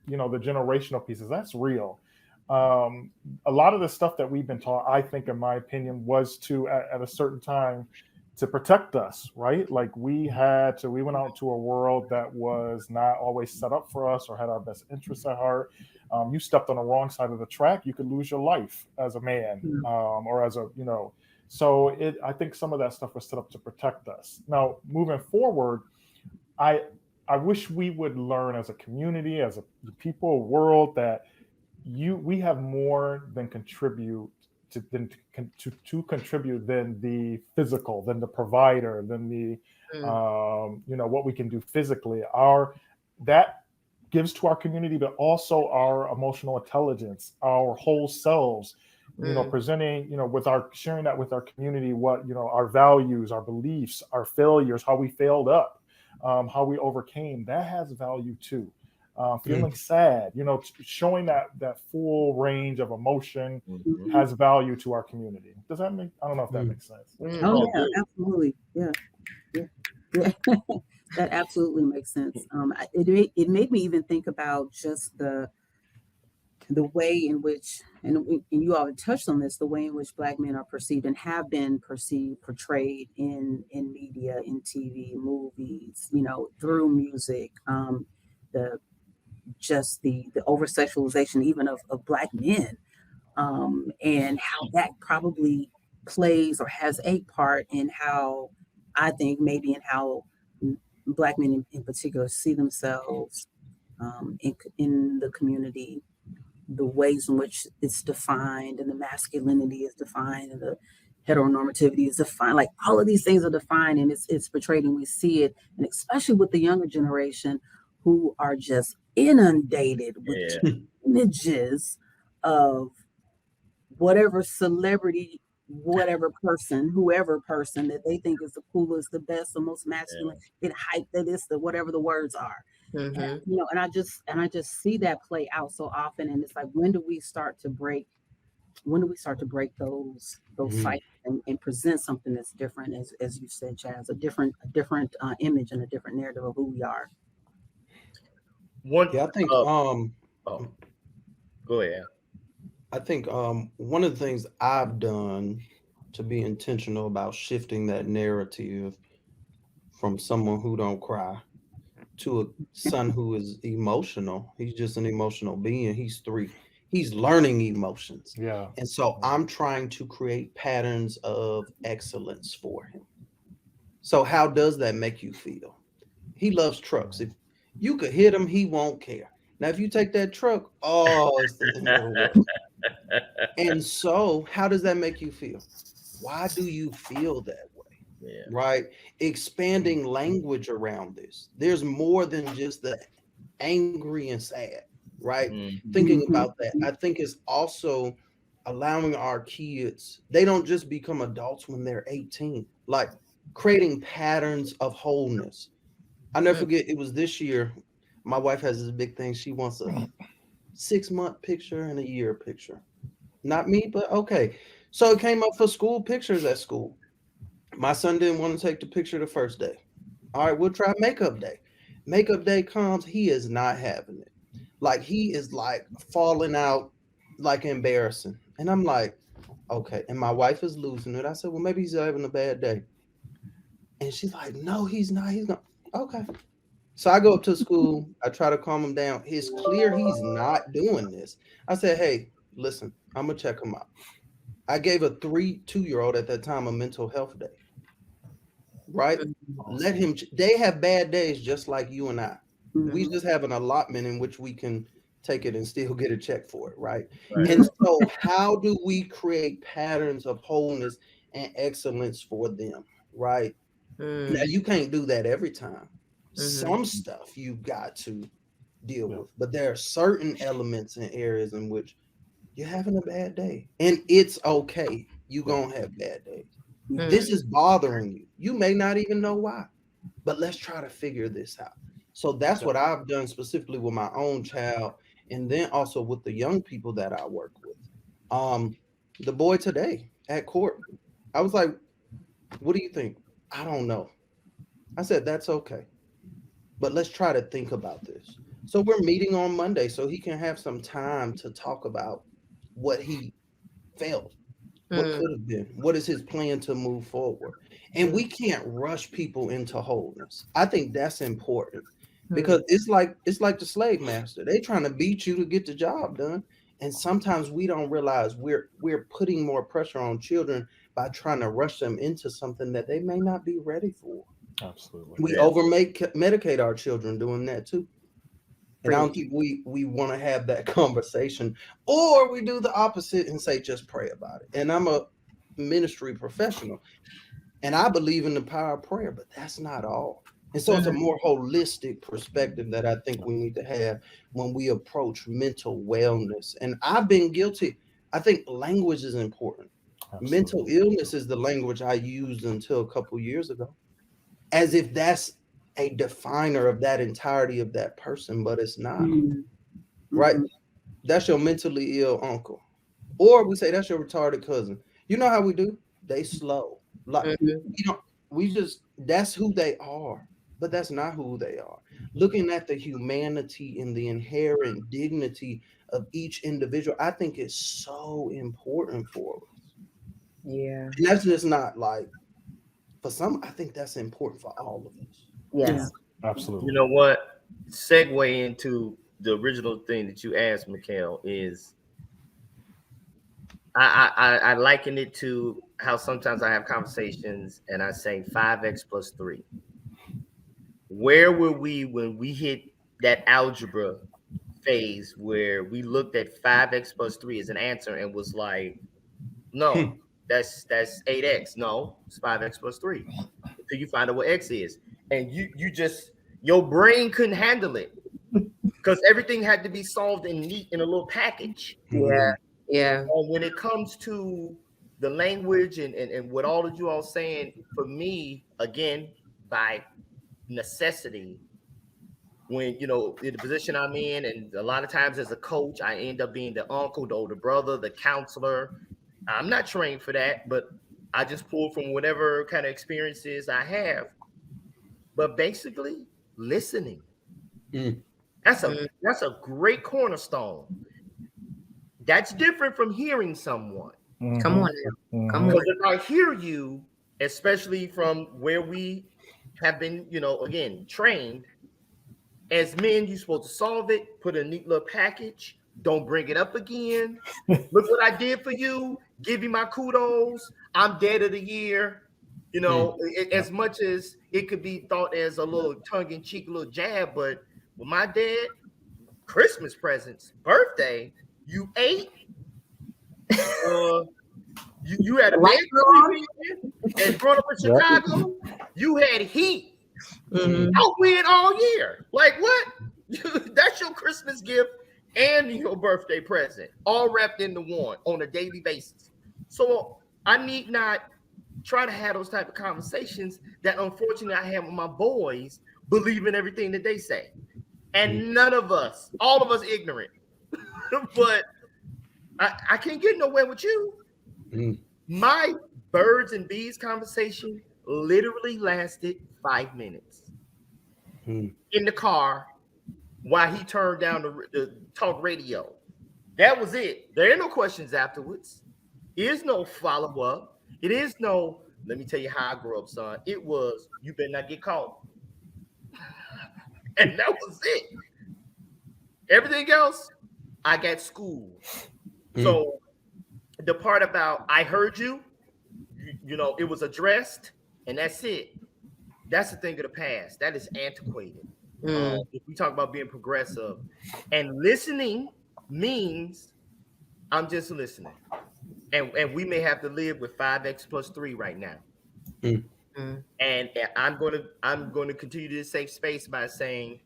generational pieces, that's real. A lot of the stuff that we've been taught, I think, in my opinion, was to at a certain time to protect us, right? Like, we went out to a world that was not always set up for us or had our best interests at heart. You stepped on the wrong side of the track, you could lose your life as a man, or as a, so I think some of that stuff was set up to protect us. Now, moving forward, I I wish we would learn as a community, as a people, a world, that we have more than contribute to contribute than the physical, than the provider, than the Mm, what we can do physically. Our that gives to our community, but also our emotional intelligence, our whole selves. mm, Presenting, with our sharing that with our community, what our values, our beliefs, our failures, how we failed up, how we overcame. That has value too. Mm. Feeling sad, showing that full range of emotion Mhm. Mhm. has value to our community. Does that make? I don't know if that Mm. makes sense. Oh mm, Oh, yeah, dude. absolutely. Yeah, yeah, yeah. That absolutely makes sense. It made me even think about just the way in which, and you all touched on this, the way in which Black men are perceived and have been perceived, portrayed in media, in TV, movies, through music, the the over sexualization even of Black men, and how that probably plays or has a part in how, I think, maybe in how Black men in particular see themselves, in the community, the ways in which it's defined, and the masculinity is defined, and the heteronormativity is defined. Like, all of these things are defined, and it's portrayed, and we see it, and especially with the younger generation, who are just inundated with Yeah. images of whatever celebrity, whatever person, whoever person that they think is the coolest, the best, the most masculine, Yeah. it hype that is, the whatever the words are. And, mhm, and I just see that play out so often. And it's like, when do we start to break those Mm. cycles, and present something that's different, as you said, Chaz, a different image and a different narrative of who we are. One. Yeah, I think Uh, oh, go ahead. one of the things I've done to be intentional about shifting that narrative from someone who don't cry to a son who is emotional. He's just an emotional being. He's 3. He's learning emotions. Yeah. And so Yeah. I'm trying to create patterns of excellence for him. So how does that make you feel? He loves trucks. If you could hit him, he won't care. Now, if you take that truck, oh, it's the end of the world. And so, how does that make you feel? Why do you feel that way? Yeah. Right? Expanding language around this. There's more than just the angry and sad, right? Mhm. Thinking Mhm. about that, I think it's also allowing our kids, they don't just become adults when they're 18, like creating patterns of wholeness. I never mm, forget, it was this year. My wife has this big thing. She wants a 6-month picture and a year picture. Not me, but okay. So it came up for school pictures at school. My son didn't want to take the picture the first day. All right, we'll try makeup day. Makeup day comes, he is not having it. Like, he is like falling out, like embarrassing. And I'm like, okay. And my wife is losing it. I said, well, maybe he's having a bad day. And she's like, no, he's not. He's not. Okay. So I go up to school. I try to calm him down. It's clear he's not doing this. I said, hey, listen, I'm gonna check him out. I gave a 2-year-old at that time a mental health day, right? mm, Let Awesome. him, they have bad days just like you and I. We Mhm. mhm, just have an allotment in which we can take it and still get a check for it, right? Right. And Mhm. so, how do we create patterns of wholeness and excellence for them, right? Now, mm, you can't do that every time. mhm, Some stuff you've got to deal Yeah. with, but there are certain elements and areas in which you're having a bad day, and it's okay. You're Yeah. gonna have bad days. Yeah. mm, This is bothering you. You may not even know why, but let's try to figure this out. So that's Yeah. what I've done specifically with my own child, and then also with the young people that I work with. Um, the boy today at court, I was like, "What do you think?" I don't know. I said, "That's okay, but let's try to think about this." So we're meeting on Monday so he can have some time to talk about what he felt, what mm, could have been, what is his plan to move forward. And we mm, can't rush people into wholeness. I think that's important because mm, it's like the slave master. They trying to beat you to get the job done. And sometimes we don't realize we're putting more pressure on children by trying to rush them into something that they may not be ready for. Absolutely. We medicate our children doing that too. And I don't think we want to have that conversation, or we do the opposite and say, just pray about it. And I'm a ministry professional and I believe in the power of prayer, but that's not all. And so it's a more holistic perspective that I think we need to have when we approach mental wellness. And I've been guilty. I think language is important. Absolutely. Mental illness is the language I used until a couple years ago, as if that's a definer of that entirety of that person, but it's not. Right? That's your mentally ill uncle. Or we say that's your retarded cousin. You know how we do? They slow. Like that's who they are, but that's not who they are. Looking at the humanity and the inherent dignity of each individual, I think is so important for us. Yeah. And that's just not like for some, I think that's important for all of us. Yes. Absolutely. You know what? Segue into the original thing that you asked, Mikhail, is I liken it to how sometimes I have conversations and I say 5x plus 3. Where were we when we hit that algebra phase where we looked at 5x plus 3 as an answer and was like, no, that's 8x. No, it's 5x plus 3. Until you find out what x is. And you just, your brain couldn't handle it because everything had to be solved in neat in a little package. Yeah. Yeah. And when it comes to the language and what all of you all saying, for me, again, by necessity, when, you know, in the position I'm in, and a lot of times as a coach, I end up being the uncle, the older brother, the counselor. I'm not trained for that, but I just pull from whatever kind of experiences I have. But basically, listening. That's a great cornerstone. That's different from hearing someone. Come on now. Come on. Because if I hear you, especially from where we have been, you know, again, trained, as men, you're supposed to solve it, put a neat little package, don't bring it up again. Look what I did for you, give you my kudos, I'm dead of the year. You know, as much as it could be thought as a little tongue-in-cheek, little jab, but with my dad, Christmas presents, birthday, you ate, you had a big and growing up in Chicago, you had heat. I'll win all year. Like what? That's your Christmas gift and your birthday present, all wrapped into one on a daily basis. So I need not try to have those type of conversations that unfortunately I have with my boys, believe in everything that they say. And none of us, all of us ignorant. But I can't get nowhere with you. My birds and bees conversation literally lasted 5 minutes in the car while he turned down the talk radio. That was it. There ain't no questions afterwards. There's no follow-up. It is no, let me tell you how I grew up, son. It was, you better not get caught. And that was it. Everything else, I got schooled. So the part about I heard you, you know, it was addressed, and that's it. That's the thing of the past. That is antiquated. If we talk about being progressive, and listening means I'm just listening. And we may have to live with 5x plus 3 right now. And I'm going to continue this safe space by saying,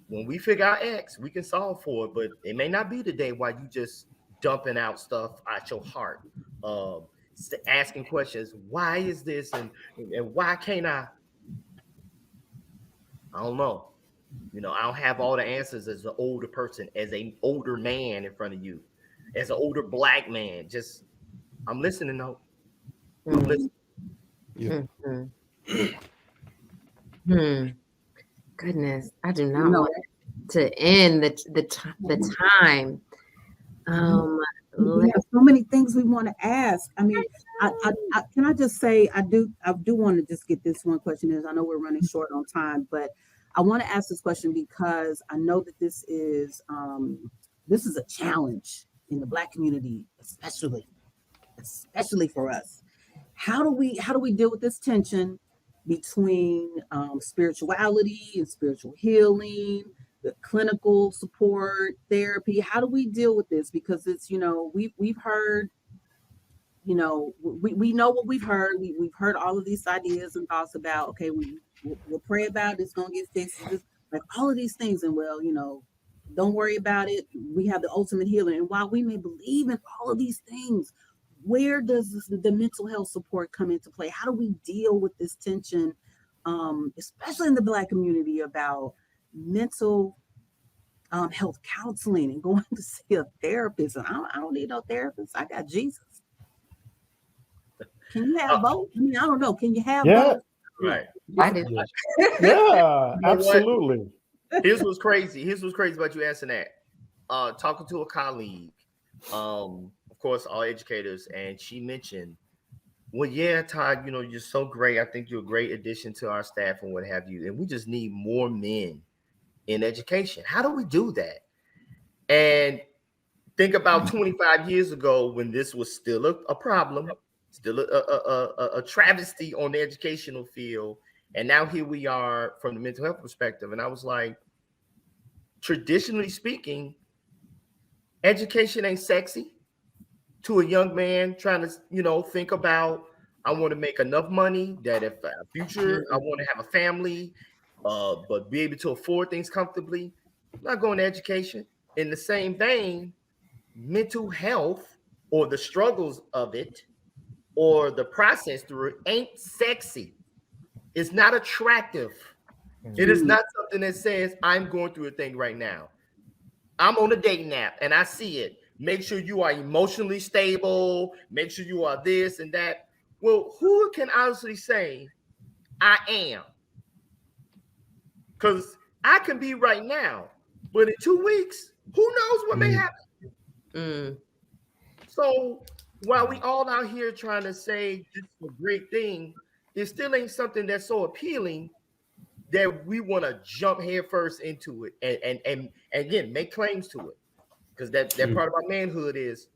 when we figure out X, we can solve for it, but it may not be the day while you just dumping out stuff out your heart, asking questions. Why is this and why can't I don't know. You know, I don't have all the answers as an older person, as an older man in front of you, as an older Black man. Just I'm listening though. I'm listening. Goodness, I do not want to end the time. We have so many things we want to ask. I mean, I can I just say I do want to just get this one question in. I know we're running short on time, but I want to ask this question because I know that this is a challenge in the Black community, especially for us. How do we deal with this tension between spirituality and spiritual healing, the clinical support, therapy. How do we deal with this? Because it's, we've heard, we know what we've heard. We've heard all of these ideas and thoughts about, okay, we'll pray about it, it's going to get fixed. Like all of these things. And don't worry about it. We have the ultimate healer. And while we may believe in all of these things, where does the mental health support come into play? How do we deal with this tension, especially in the Black community, about mental health counseling and going to see a therapist? And I don't need no therapist. I got Jesus. Can you have both? I mean, I don't know. Can you have both? Right. I did. Yeah, absolutely. Here's what's crazy about you asking that. Talking to a colleague, of course, all educators, and she mentioned, well, yeah, Todd, you're so great. I think you're a great addition to our staff and what have you. And we just need more men in education. How do we do that? And think about 25 years ago when this was still a problem, still a travesty on the educational field. And now here we are from the mental health perspective. And I was like, traditionally speaking, education ain't sexy to a young man trying to, think about, I want to make enough money that if future, I want to have a family, but be able to afford things comfortably. I'm not going to education. In the same vein, mental health or the struggles of it or the process through it ain't sexy. It's not attractive. It is not something that says, I'm going through a thing right now. I'm on a dating app and I see it. Make sure you are emotionally stable. Make sure you are this and that. Well, who can honestly say I am? Because I can be right now, but in 2 weeks, who knows what may happen? So while we all out here trying to say this is a great thing, it still ain't something that's so appealing that we want to jump headfirst into it and again make claims to it. Because that part of our manhood is,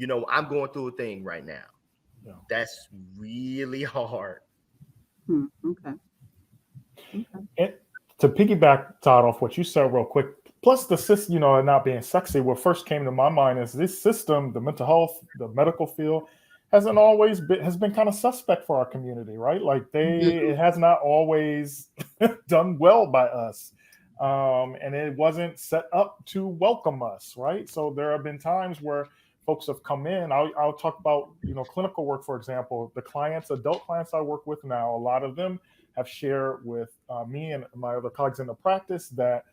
I'm going through a thing right now. Yeah. That's really hard. Okay. And to piggyback, Todd, off what you said real quick, plus the system, not being sexy, what first came to my mind is this system, the mental health, the medical field, has been kind of suspect for our community, right? Like it has not always done well by us. And it wasn't set up to welcome us, right? So there have been times where folks have come in. I'll talk about, clinical work, for example. The adult clients I work with now, a lot of them have shared with me and my other colleagues in the practice that,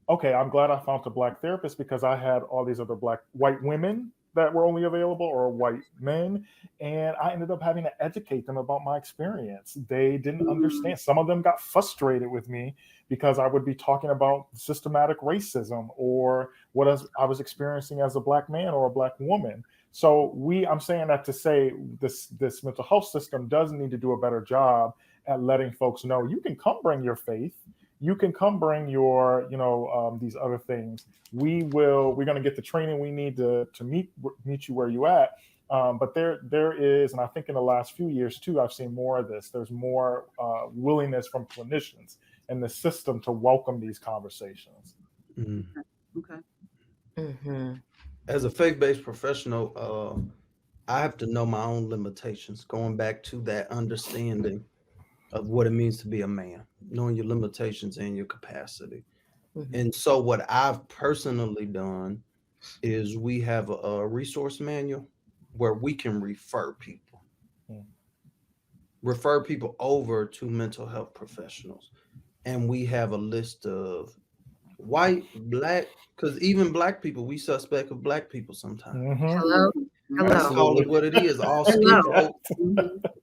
okay, I'm glad I found a Black therapist because I had all these other white women that were only available or white men. And I ended up having to educate them about my experience. They didn't understand. Some of them got frustrated with me because I would be talking about systematic racism or what I was experiencing as a Black man or a Black woman. So I'm saying that to say this mental health system does need to do a better job at letting folks know you can come bring your faith. You can come bring your, these other things. We're going to get the training we need to meet you where you at. But there is, and I think in the last few years too, I've seen more of this. There's more willingness from clinicians and the system to welcome these conversations. Okay. As a faith-based professional, I have to know my own limitations, going back to that understanding of what it means to be a man, knowing your limitations and your capacity. And so what I've personally done is we have a resource manual where we can refer people over to mental health professionals. And we have a list of white, Black, because even Black people, we suspect of Black people sometimes. Hello. That's all of what it is.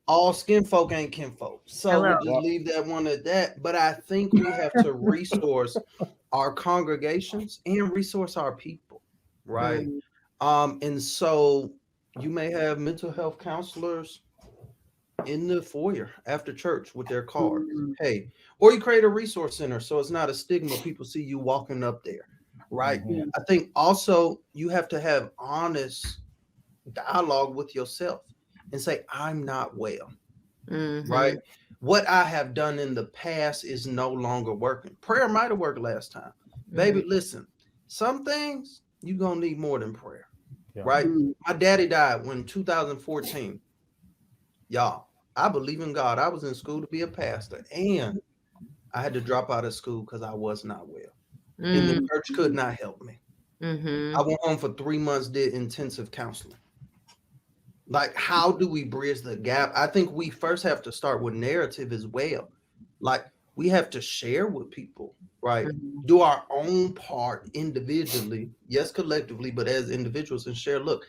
All skin folk ain't kinfolk. So we'll just leave that one at that. But I think we have to resource our congregations and resource our people, right? And so you may have mental health counselors in the foyer after church with their card. Hey, or you create a resource center so it's not a stigma. People see you walking up there, right? I think also you have to have honest dialogue with yourself and say, I'm not well, right? what I have done in the past is no longer working. Prayer might have worked last time. Baby, listen, some things you're going to need more than prayer, right? My daddy died when 2014. Y'all, I believe in God. I was in school to be a pastor, and I had to drop out of school because I was not well. And the church could not help me. I went home for 3 months, did intensive counseling. Like, how do we bridge the gap? I think we first have to start with narrative as well. Like, we have to share with people, right? Do our own part individually, yes, collectively, but as individuals, and share, look,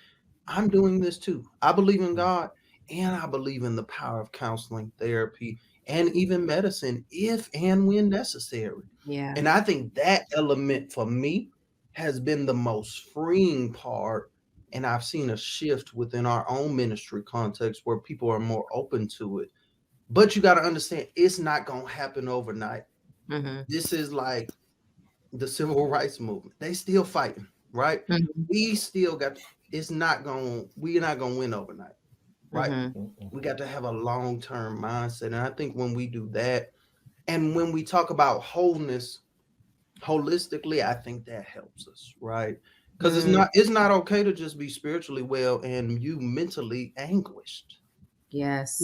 I'm doing this too. I believe in God, and I believe in the power of counseling, therapy, and even medicine, if and when necessary. Yeah. And I think that element for me has been the most freeing part. And I've seen a shift within our own ministry context where people are more open to it. But you got to understand, it's not going to happen overnight. This is like the civil rights movement. They still fighting, right? We still got, we're not going to win overnight, right? We got to have a long-term mindset. And I think when we do that, and when we talk about wholeness, holistically, I think that helps us, right? Because it's not okay to just be spiritually well and you mentally anguished. Yes.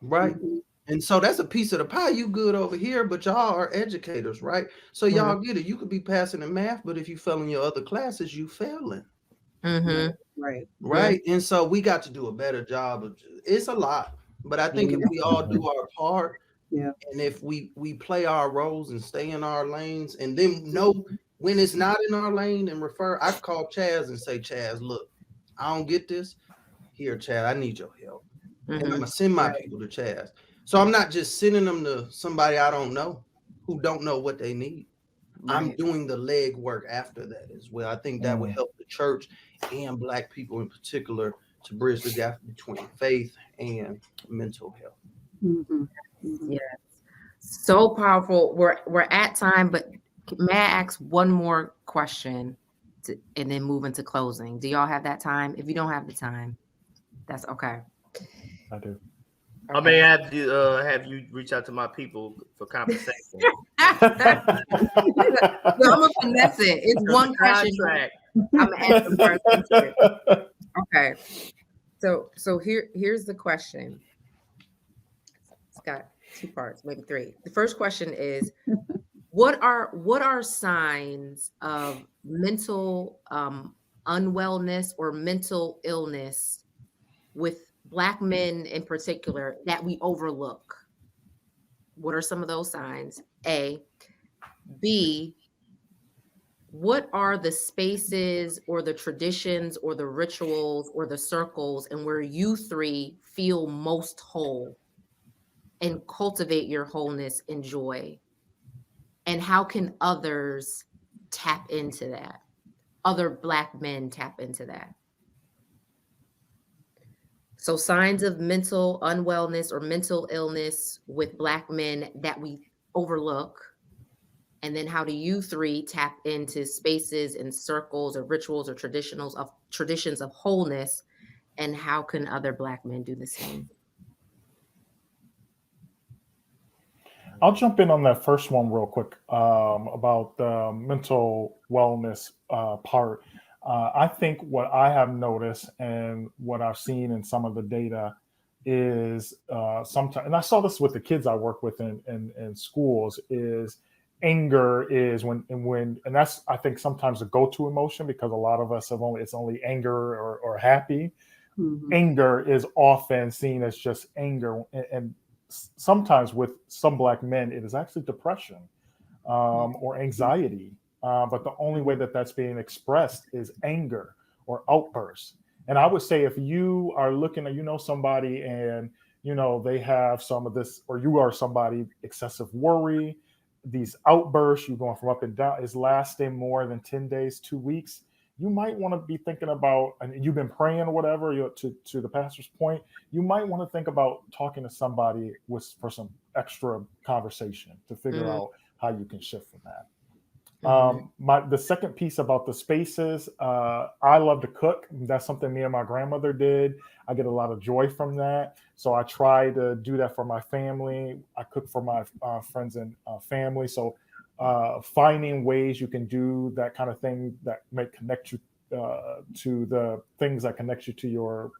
Right. And so that's a piece of the pie. You good over here, but y'all are educators, right? So y'all get it. You could be passing in math, but if you fail in your other classes, you failing. Right. And so we got to do a better job of, it's a lot, but I think if we all do our part, and if we play our roles and stay in our lanes, and then know when it's not in our lane and refer, I call Chazz and say, Chazz, look, I don't get this. Here, Chazz, I need your help. And I'm gonna send my people to Chazz. So I'm not just sending them to somebody I don't know who don't know what they need. I'm doing the leg work after that as well. I think that would help the church and Black people in particular to bridge the gap between faith and mental health. Yes. So powerful. We're at time, but may I ask one more question and then move into closing? Do y'all have that time? If you don't have the time, that's okay. I do. I may have to have you reach out to my people for conversation. I'm gonna finesse it. It's one question. I'm gonna ask the person. Okay. So here's the question. It's got two parts, maybe three. The first question is, what are signs of mental unwellness or mental illness with Black men in particular that we overlook? What are some of those signs? A. B. What are the spaces or the traditions or the rituals or the circles and where you three feel most whole and cultivate your wholeness and joy? And how can others tap into that? Other Black men tap into that? So signs of mental unwellness or mental illness with Black men that we overlook. And then how do you three tap into spaces and circles or rituals or traditions of wholeness? And how can other Black men do the same? I'll jump in on that first one real quick about the mental wellness part. I think what I have noticed and what I've seen in some of the data is sometimes, and I saw this with the kids I work with in schools, is anger is and that's, I think, sometimes a go-to emotion because a lot of us it's only anger or happy. Anger is often seen as just anger, and sometimes with some Black men, it is actually depression or anxiety. But the only way that that's being expressed is anger or outbursts. And I would say if you are looking at, somebody and, they have some of this, or you are somebody, excessive worry, these outbursts, you're going from up and down, is lasting more than 10 days, 2 weeks, you might want to be thinking about, and you've been praying or whatever, to the pastor's point, you might want to think about talking to somebody for some extra conversation to figure out how you can shift from that. The second piece about the spaces, I love to cook. That's something me and my grandmother did. I get a lot of joy from that. So I try to do that for my family. I cook for my friends and family. So finding ways you can do that kind of thing that may connect you to the things that connect you to your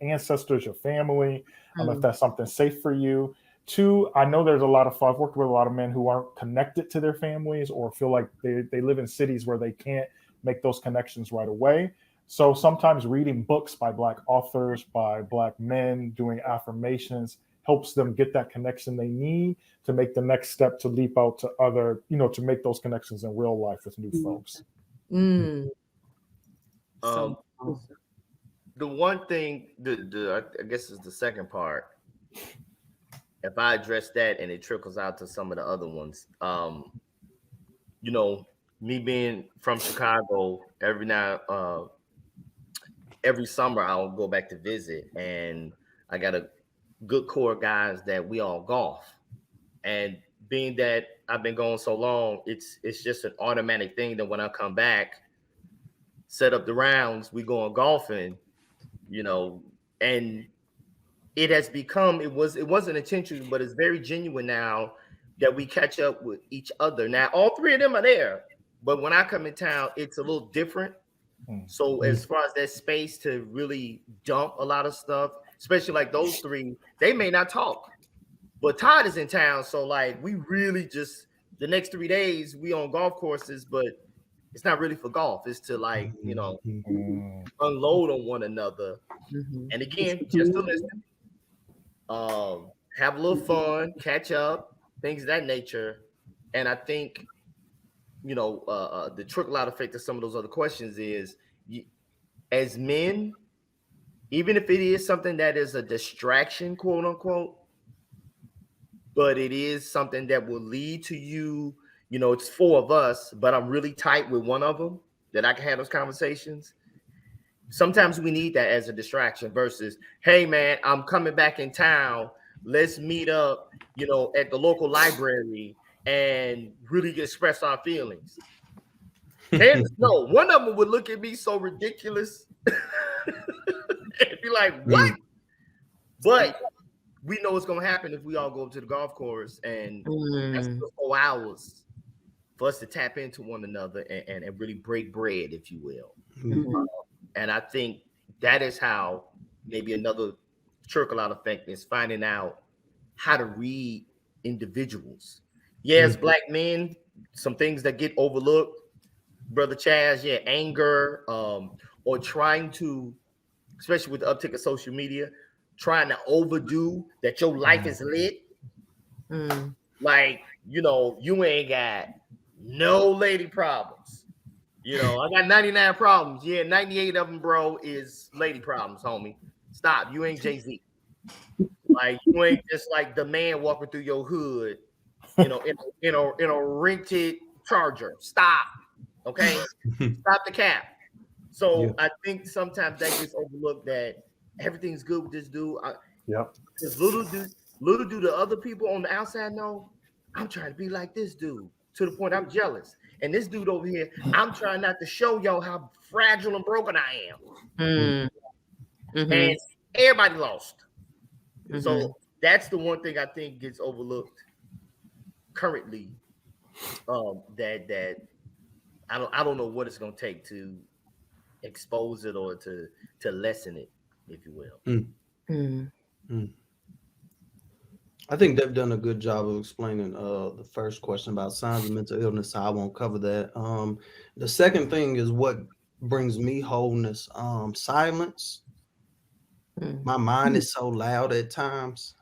ancestors, your family, if that's something safe for you. Two, I know there's a lot of, I've worked with a lot of men who aren't connected to their families or feel like they live in cities where they can't make those connections right away. So sometimes reading books by Black authors, by Black men, doing affirmations helps them get that connection they need to make the next step to leap out to other, to make those connections in real life with new folks. The one thing, I guess is the second part. If I address that and it trickles out to some of the other ones, me being from Chicago, every summer I'll go back to visit, and I got a good core of guys that we all golf. And being that I've been going so long, it's just an automatic thing that when I come back, set up the rounds, we going golfing, and it has become, it wasn't intentional, but it's very genuine now that we catch up with each other. Now, all three of them are there, but when I come in town, it's a little different. So as far as that space to really dump a lot of stuff, especially like those three, they may not talk, but Todd is in town. So like, we really just, the next 3 days we on golf courses, but it's not really for golf. It's to like, unload on one another. And again, just to listen. Have a little fun, catch up, things of that nature. And I think, the trickle out effect of some of those other questions is, as men, even if it is something that is a distraction, quote unquote, but it is something that will lead to you, it's 4 of us, but I'm really tight with one of them that I can have those conversations. Sometimes we need that as a distraction versus, hey man, I'm coming back in town. Let's meet up, at the local library and really express our feelings. No, one of them would look at me so ridiculous and be like, what? But we know what's going to happen if we all go up to the golf course, and that's 4 hours for us to tap into one another and really break bread, if you will. And I think that is how maybe another trickle out effect is finding out how to read individuals. Yes, Black men, some things that get overlooked, Brother Chazz, anger, or trying to, especially with the uptick of social media, trying to overdo that your life is lit. Like, you ain't got no lady problems. I got 99 problems. 98 of them, bro, is lady problems, homie. Stop. You ain't Jay-Z. Like, you ain't just like the man walking through your hood, in a rented Charger. Stop. Okay? Stop the cap. So I think sometimes that gets overlooked, that everything's good with this dude. Because little do the other people on the outside know, I'm trying to be like this dude, to the point I'm jealous. And this dude over here, I'm trying not to show y'all how fragile and broken I am. And everybody lost. So that's the one thing I think gets overlooked currently. That I don't know what it's gonna take to expose it or to lessen it, if you will. I think they've done a good job of explaining the first question about signs of mental illness, so I won't cover that. The second thing is what brings me wholeness. Silence. My mind is so loud at times.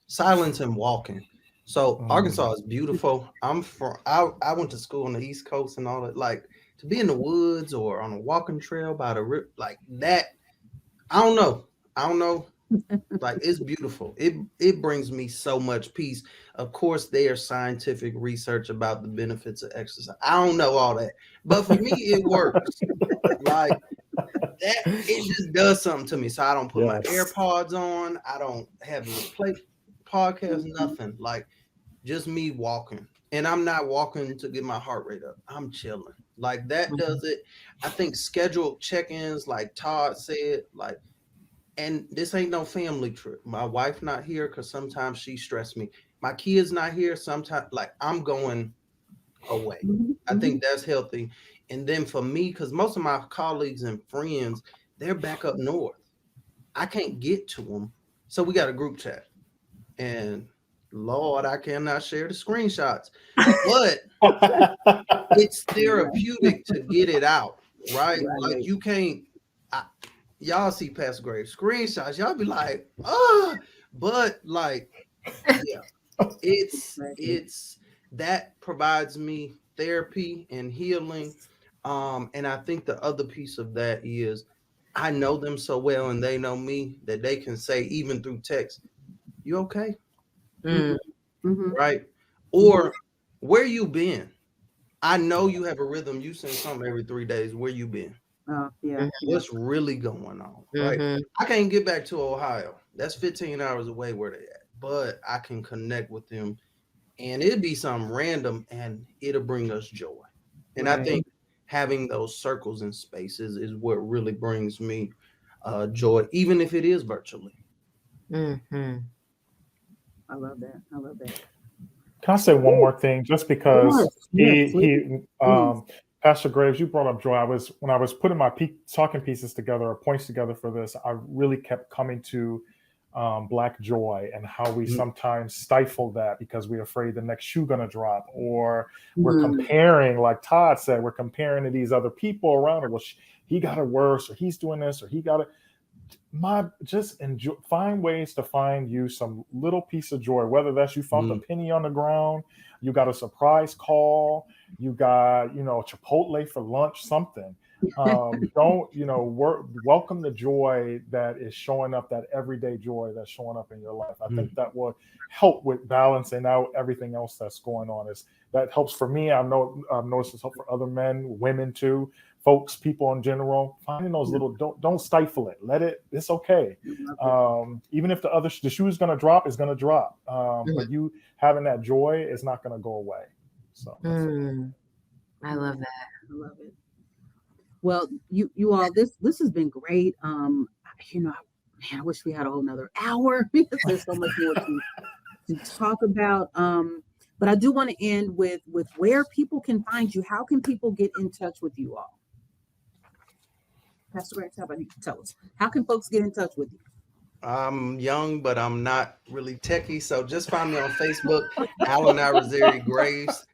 Silence and walking. So Arkansas is beautiful. I went to school on the East Coast and all that. Like, to be in the woods or on a walking trail by the river, like that, I don't know. Like, it's beautiful. It brings me so much peace. Of course, there's scientific research about the benefits of exercise. I don't know all that, but for me, it works. Like that, it just does something to me. So I don't put my AirPods on. I don't have a play podcast, nothing. Like, just me walking. and I'm not walking to get my heart rate up. I'm chilling. Like that does it. I think scheduled check-ins, like Todd said, like, and this ain't no family trip. My wife not here because sometimes she stress me. My kids not here. Sometimes like I'm going away. I think that's healthy. And then for me, because most of my colleagues and friends, they're back up north. I can't get to them. So we got a group chat. And Lord, I cannot share the screenshots. But it's therapeutic to get it out, right? Like you can't y'all see Pastor Graves screenshots, y'all be like, but like, yeah, it's that provides me therapy and healing. And I think the other piece of that is I know them so well and they know me that they can say, even through text, you okay? Right? Or where you been? I know you have a rhythm. You send something every 3 days. Where you been? What's really going on? Right? I can't get back to Ohio. That's 15 hours away where they at. But I can connect with them and it'd be something random and it'll bring us joy. And I think having those circles and spaces is what really brings me joy, even if it is virtually. I love that. I love that. Can I say one more thing? Just because Pastor Graves, you brought up joy. When I was putting my talking pieces together or points together for this, I really kept coming to Black joy and how we sometimes stifle that because we're afraid the next shoe gonna drop, or we're comparing, like Todd said, we're comparing to these other people around it. Well, he got it worse, or he's doing this, or he got it. Just enjoy, find ways to find you some little piece of joy, whether that's you found a penny on the ground, you got a surprise call, you got Chipotle for lunch, something. Don't welcome the joy that is showing up, that everyday joy that's showing up in your life. I think that will help with balancing out everything else that's going on. That helps for me. I know I've noticed it's help for other men, women too, folks, people in general. Finding those little, don't stifle it. Let it. It's okay. Even if the shoe is going to drop, it's going to drop. But you having that joy is not going to go away. So I love that. I love it. Well, you all, this has been great. Man, I wish we had a whole nother hour because there's so much more to talk about. But I do want to end with where people can find you. How can people get in touch with you all? Pastor Graves, how about you tell us? How can folks get in touch with you? I'm young, but I'm not really techie. So just find me on Facebook, Alan Irizarry Graves.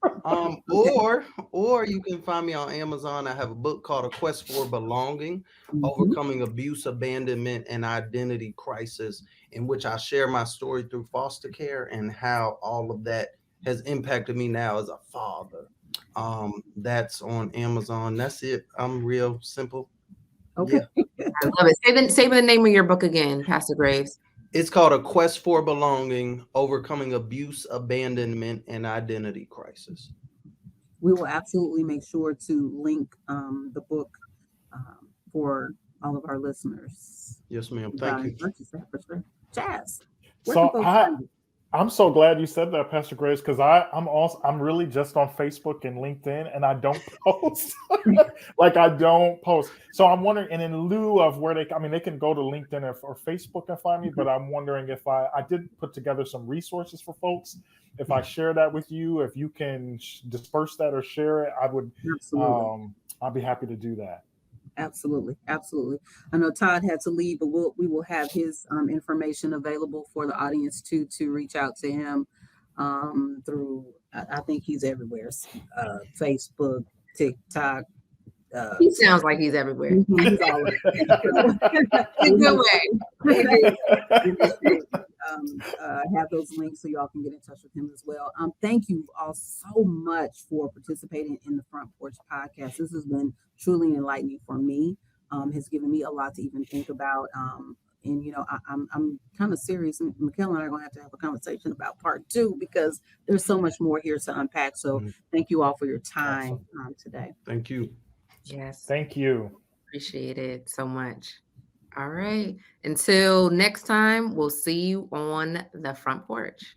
Or you can find me on Amazon. I have a book called A Quest for Belonging, Overcoming Abuse, Abandonment, and Identity Crisis, in which I share my story through foster care and how all of that has impacted me now as a father. That's on Amazon. That's it. I'm real simple. Okay. Yeah. I love it. Say the name of your book again, Pastor Graves. It's called A Quest for Belonging, Overcoming Abuse, Abandonment, and Identity Crisis. We will absolutely make sure to link the book for all of our listeners. Yes, ma'am. Thank you. Chazz. I'm so glad you said that, Pastor Grace, because I'm really just on Facebook and LinkedIn, and I don't post. I don't post. So I'm wondering, and in lieu of where they can go to LinkedIn or Facebook and find me, but I'm wondering if I did put together some resources for folks. If I share that with you, if you can disperse that or share it, I would. I'd be happy to do that. Absolutely. I know Todd had to leave, but we will have his information available for the audience to reach out to him through. I think he's everywhere. Facebook, TikTok. He sounds like he's everywhere. He's all over. In a good way. Have those links so y'all can get in touch with him as well. Thank you all so much for participating in the Front Porch Podcast. This has been truly enlightening for me. Has given me a lot to even think about. And I'm kind of serious. Mikkel and I are going to have a conversation about part 2 because there's so much more here to unpack. So thank you all for your time today. Thank you. Yes. Thank you. Appreciate it so much. All right. Until next time, we'll see you on the front porch.